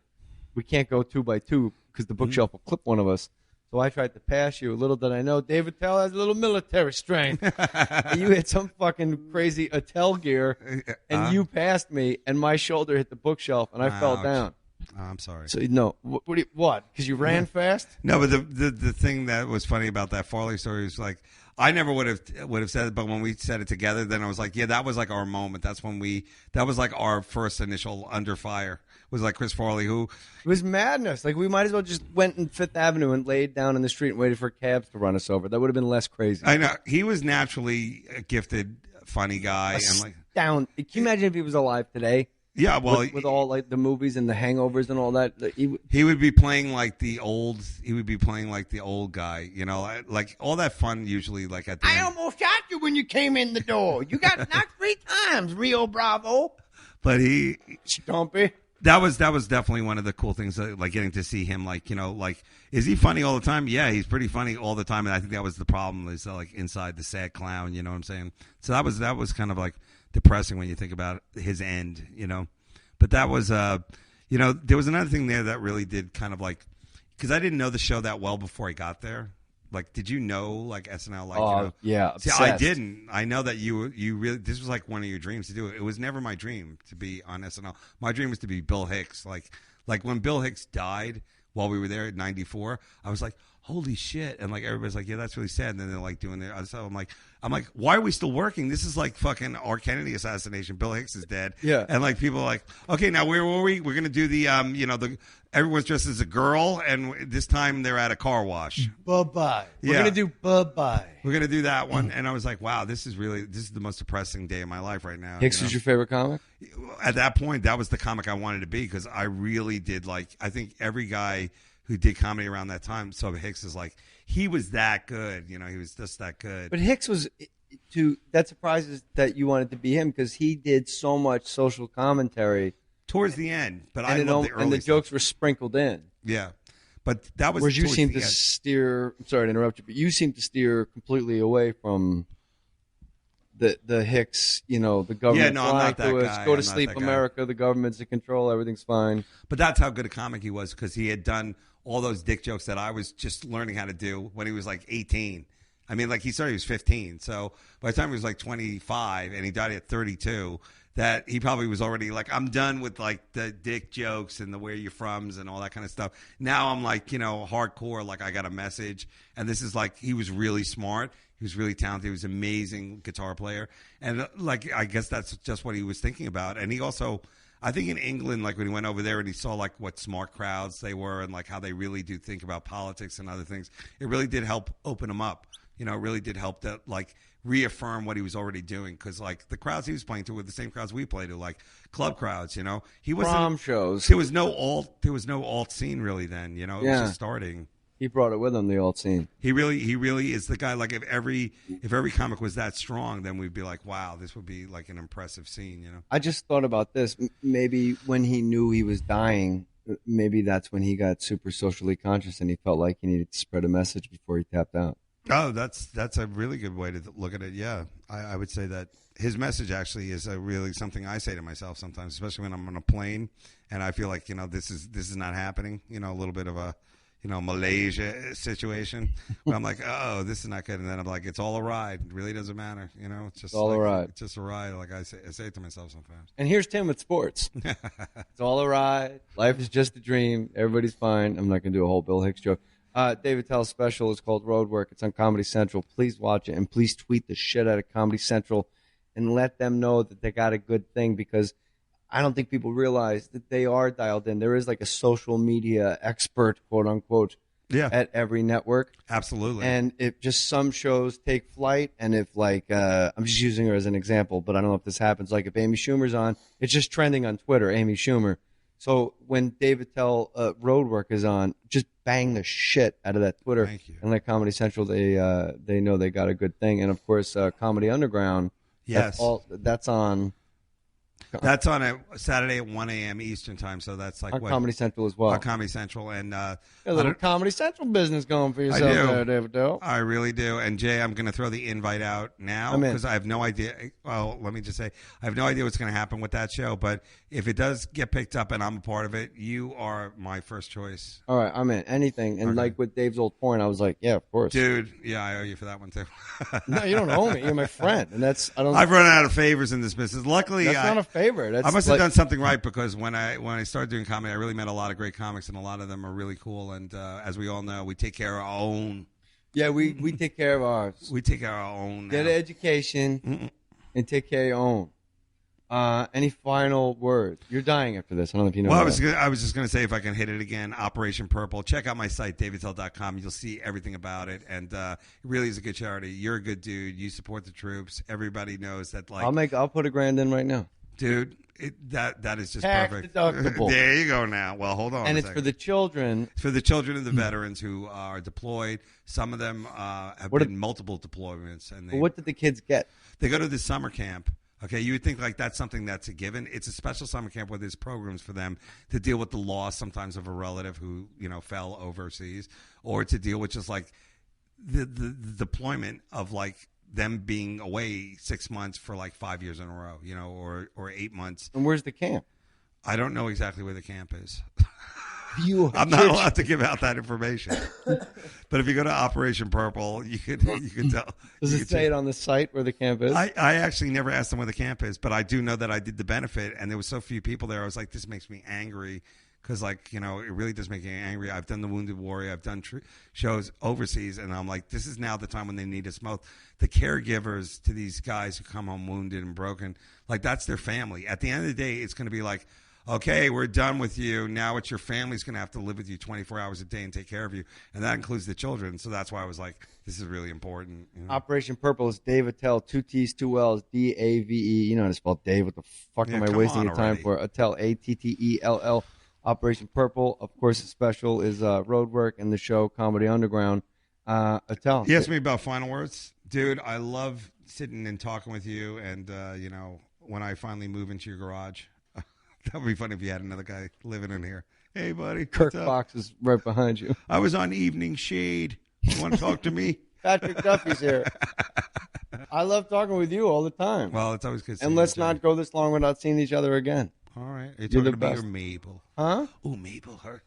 [SPEAKER 8] We can't go 2 by 2 because the bookshelf will clip one of us. So I tried to pass you. Little did I know, Dave Attell has a little military strength. And you hit some fucking crazy Attell gear, and you passed me, and my shoulder hit the bookshelf, and I fell down.
[SPEAKER 9] Oh, I'm sorry.
[SPEAKER 8] So no, what? Because you ran fast?
[SPEAKER 9] No, but the thing that was funny about that Farley story was like I never would have said it, but when we said it together, then I was like, yeah, that was like our moment. That was like our first initial under fire. Was like Chris Farley, who
[SPEAKER 8] it was madness. Like we might as well just went in Fifth Avenue and laid down in the street and waited for cabs to run us over. That would have been less crazy.
[SPEAKER 9] I know he was naturally a gifted, funny guy, and like
[SPEAKER 8] down. Can you imagine if he was alive today?
[SPEAKER 9] Yeah, well,
[SPEAKER 8] with all like the movies and the Hangovers and all that,
[SPEAKER 9] he would be playing like the old. He would be playing like the old guy, like all that fun. Usually, like at the end.
[SPEAKER 14] Almost shot you when you came in the door. You got knocked 3 times, Rio Bravo.
[SPEAKER 9] But he,
[SPEAKER 8] Stumpy.
[SPEAKER 9] That was definitely one of the cool things, like getting to see him, like is he funny all the time? Yeah, he's pretty funny all the time, and I think that was the problem is like inside the sad clown, you know what I'm saying? So that was kind of like depressing when you think about his end, But that was, there was another thing there that really did kind of like, because I didn't know the show that well before I got there. Like, did you know like SNL? Like,
[SPEAKER 8] yeah.
[SPEAKER 9] See, I didn't. I know that you really. This was like one of your dreams to do it. It was never my dream to be on SNL. My dream was to be Bill Hicks. Like when Bill Hicks died while we were there at '94, I was like, holy shit! And like everybody's like, yeah, that's really sad. And then they're like doing their. So I'm like, why are we still working? This is like fucking our Kennedy assassination. Bill Hicks is dead.
[SPEAKER 8] Yeah.
[SPEAKER 9] And like people are like, okay, now where were we? We're gonna do the everyone's dressed as a girl, and this time they're at a car wash.
[SPEAKER 14] Bye-bye. We're going to do bye-bye.
[SPEAKER 9] We're going to do that one. And I was like, wow, this is the most depressing day of my life right now.
[SPEAKER 8] Hicks is your favorite comic?
[SPEAKER 9] At that point, that was the comic I wanted to be because I really did I think every guy who did comedy around that time, so Hicks is like, he was that good. He was just that good.
[SPEAKER 8] But Hicks was, that surprises that you wanted to be him because he did so much social commentary.
[SPEAKER 9] Towards the end, but I loved the early
[SPEAKER 8] and the
[SPEAKER 9] stuff.
[SPEAKER 8] Jokes were sprinkled in.
[SPEAKER 9] Yeah, but that was.
[SPEAKER 8] Whereas you seem to
[SPEAKER 9] end.
[SPEAKER 8] steer. I'm sorry to interrupt you, but you seem to steer completely away from the Hicks. The government.
[SPEAKER 9] Yeah, no, I'm not that guy.
[SPEAKER 8] Go to sleep, America. The government's in control. Everything's fine.
[SPEAKER 9] But that's how good a comic he was because he had done all those dick jokes that I was just learning how to do when he was like 18. I mean, like he started, he was 15. So by the time he was like 25 and he died at 32. That he probably was already like, I'm done with like the dick jokes and the where you're froms and all that kind of stuff. Now I'm like, hardcore, like I got a message. And this is like, he was really smart. He was really talented. He was an amazing guitar player. And like, I guess that's just what he was thinking about. And he also, I think in England, like when he went over there and he saw like what smart crowds they were and like how they really do think about politics and other things, it really did help open him up. It really did help that like reaffirm what he was already doing because like the crowds he was playing to were the same crowds we play to, like club crowds. He was
[SPEAKER 8] prom shows.
[SPEAKER 9] There was no alt scene really then. It was just starting.
[SPEAKER 8] He brought it with him, the alt scene.
[SPEAKER 9] He really is the guy. Like if every comic was that strong, then we'd be like, wow, this would be like an impressive scene.
[SPEAKER 8] I just thought about this. Maybe when he knew he was dying, maybe that's when he got super socially conscious and he felt like he needed to spread a message before he tapped out.
[SPEAKER 9] Oh, that's a really good way to look at it. Yeah, I would say that his message actually is really something I say to myself sometimes, especially when I'm on a plane and I feel like this is not happening. A little bit of a Malaysia situation where I'm like, oh, this is not good, and then I'm like, it's all a ride. It really doesn't matter. It's just
[SPEAKER 8] all a ride.
[SPEAKER 9] It's just a ride. Like I say it to myself sometimes.
[SPEAKER 8] And here's Tim with sports. It's all a ride. Life is just a dream. Everybody's fine. I'm not gonna do a whole Bill Hicks joke. Dave Attell's special is called Road Work. It's on Comedy Central. Please watch it, and please tweet the shit out of Comedy Central and let them know that they got a good thing, because I don't think people realize that they are dialed in. There is like a social media expert, quote unquote, at every network.
[SPEAKER 9] Absolutely.
[SPEAKER 8] And if just some shows take flight, and if like I'm just using her as an example, but I don't know if this happens. Like if Amy Schumer's on, it's just trending on Twitter, Amy Schumer. So when Dave Attell Roadwork is on, just bang the shit out of that Twitter.
[SPEAKER 9] Thank you.
[SPEAKER 8] And like Comedy Central, they know they got a good thing. And of course, Comedy Underground.
[SPEAKER 9] Yes.
[SPEAKER 8] That's on.
[SPEAKER 9] That's on a Saturday at 1 a.m. Eastern time, so that's like
[SPEAKER 8] on Comedy Central as well.
[SPEAKER 9] On Comedy Central, and
[SPEAKER 8] a little Comedy Central business going for yourself there, Dave Attell.
[SPEAKER 9] I really do. And Jay, I'm going to throw the invite out now because I have no idea. Well, let me just say, I have no idea what's going to happen with that show. But if it does get picked up and I'm a part of it, you are my first choice.
[SPEAKER 8] All right, I'm in anything. And like with Dave's old point, I was like, yeah, of course,
[SPEAKER 9] dude. Yeah, I owe you for that one too.
[SPEAKER 8] No, you don't owe me. You're my friend, and
[SPEAKER 9] I've run out of favors in this business. Luckily,
[SPEAKER 8] that's not a favor.
[SPEAKER 9] I must have done something right, because when I started doing comedy, I really met a lot of great comics, and a lot of them are really cool. And as we all know, we take care of our own.
[SPEAKER 8] Yeah, we take care of ours.
[SPEAKER 9] We take care of our own.
[SPEAKER 8] Get an education and take care of your own. Any final words? You're dying after this. I don't know if you know.
[SPEAKER 9] Well, I was just going to say, if I can hit it again, Operation Purple. Check out my site, daveattell.com. You'll see everything about it, and it really is a good charity. You're a good dude. You support the troops. Everybody knows that. Like,
[SPEAKER 8] I'll put $1,000 in right now,
[SPEAKER 9] dude. That is just
[SPEAKER 8] tax
[SPEAKER 9] perfect.
[SPEAKER 8] Deductible.
[SPEAKER 9] There you go. Now, well, hold on.
[SPEAKER 8] And it's for the children.
[SPEAKER 9] It's for the children of the veterans who are deployed. Some of them have been multiple deployments. And
[SPEAKER 8] what did the kids get?
[SPEAKER 9] They go to the summer camp. Okay, you would think like that's something that's a given. It's a special summer camp where there's programs for them to deal with the loss sometimes of a relative who fell overseas, or to deal with just like the deployment of like them being away 6 months for like 5 years in a row, or 8 months.
[SPEAKER 8] And where's the camp?
[SPEAKER 9] I don't know exactly where the camp is.
[SPEAKER 8] I'm
[SPEAKER 9] not allowed to give out that information. But if you go to Operation Purple, you could tell.
[SPEAKER 8] Does it say it on the site where the camp is?
[SPEAKER 9] I actually never asked them where the camp is, but I do know that I did the benefit, and there was so few people there. I was like, this makes me angry. Because, it really does make me angry. I've done the Wounded Warrior. I've done shows overseas. And I'm like, this is now the time when they need us most. The caregivers to these guys who come home wounded and broken, like, that's their family. At the end of the day, it's going to be like, okay, we're done with you. Now it's your family's going to have to live with you 24 hours a day and take care of you. And that includes the children. So that's why I was like, this is really important.
[SPEAKER 8] Operation Purple is Dave Attell, 2 T's, 2 L's, Dave. You know how to spell Dave. What the fuck am I wasting your time for? Attell, Attell. Operation Purple, of course, the special is Roadwork, and the show Comedy Underground. Attell.
[SPEAKER 9] You asked me about final words? Dude, I love sitting and talking with you, and, when I finally move into your garage, that would be funny if you had another guy living in here. Hey, buddy.
[SPEAKER 8] Kirk Fox is right behind you.
[SPEAKER 9] I was on Evening Shade. You want to talk to me?
[SPEAKER 8] Patrick Duffy's here. I love talking with you all the time.
[SPEAKER 9] Well, it's always good.
[SPEAKER 8] And let's not go this long without seeing each other again.
[SPEAKER 9] All right. You're
[SPEAKER 8] the
[SPEAKER 9] talking to me
[SPEAKER 8] best.
[SPEAKER 9] or Mabel?
[SPEAKER 8] Huh?
[SPEAKER 9] Oh, Mabel, her.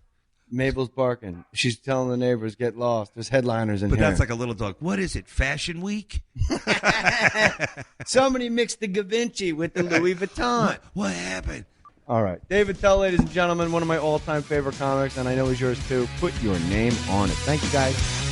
[SPEAKER 8] Mabel's barking. She's telling the neighbors, get lost. There's headliners in
[SPEAKER 9] here. But that's like a little dog. What is it, Fashion Week?
[SPEAKER 14] Somebody mixed the Gavinci with the Louis Vuitton.
[SPEAKER 9] What happened?
[SPEAKER 8] All right. Dave Attell, ladies and gentlemen, one of my all-time favorite comics, and I know he's yours too. Put your name on it. Thank you, guys.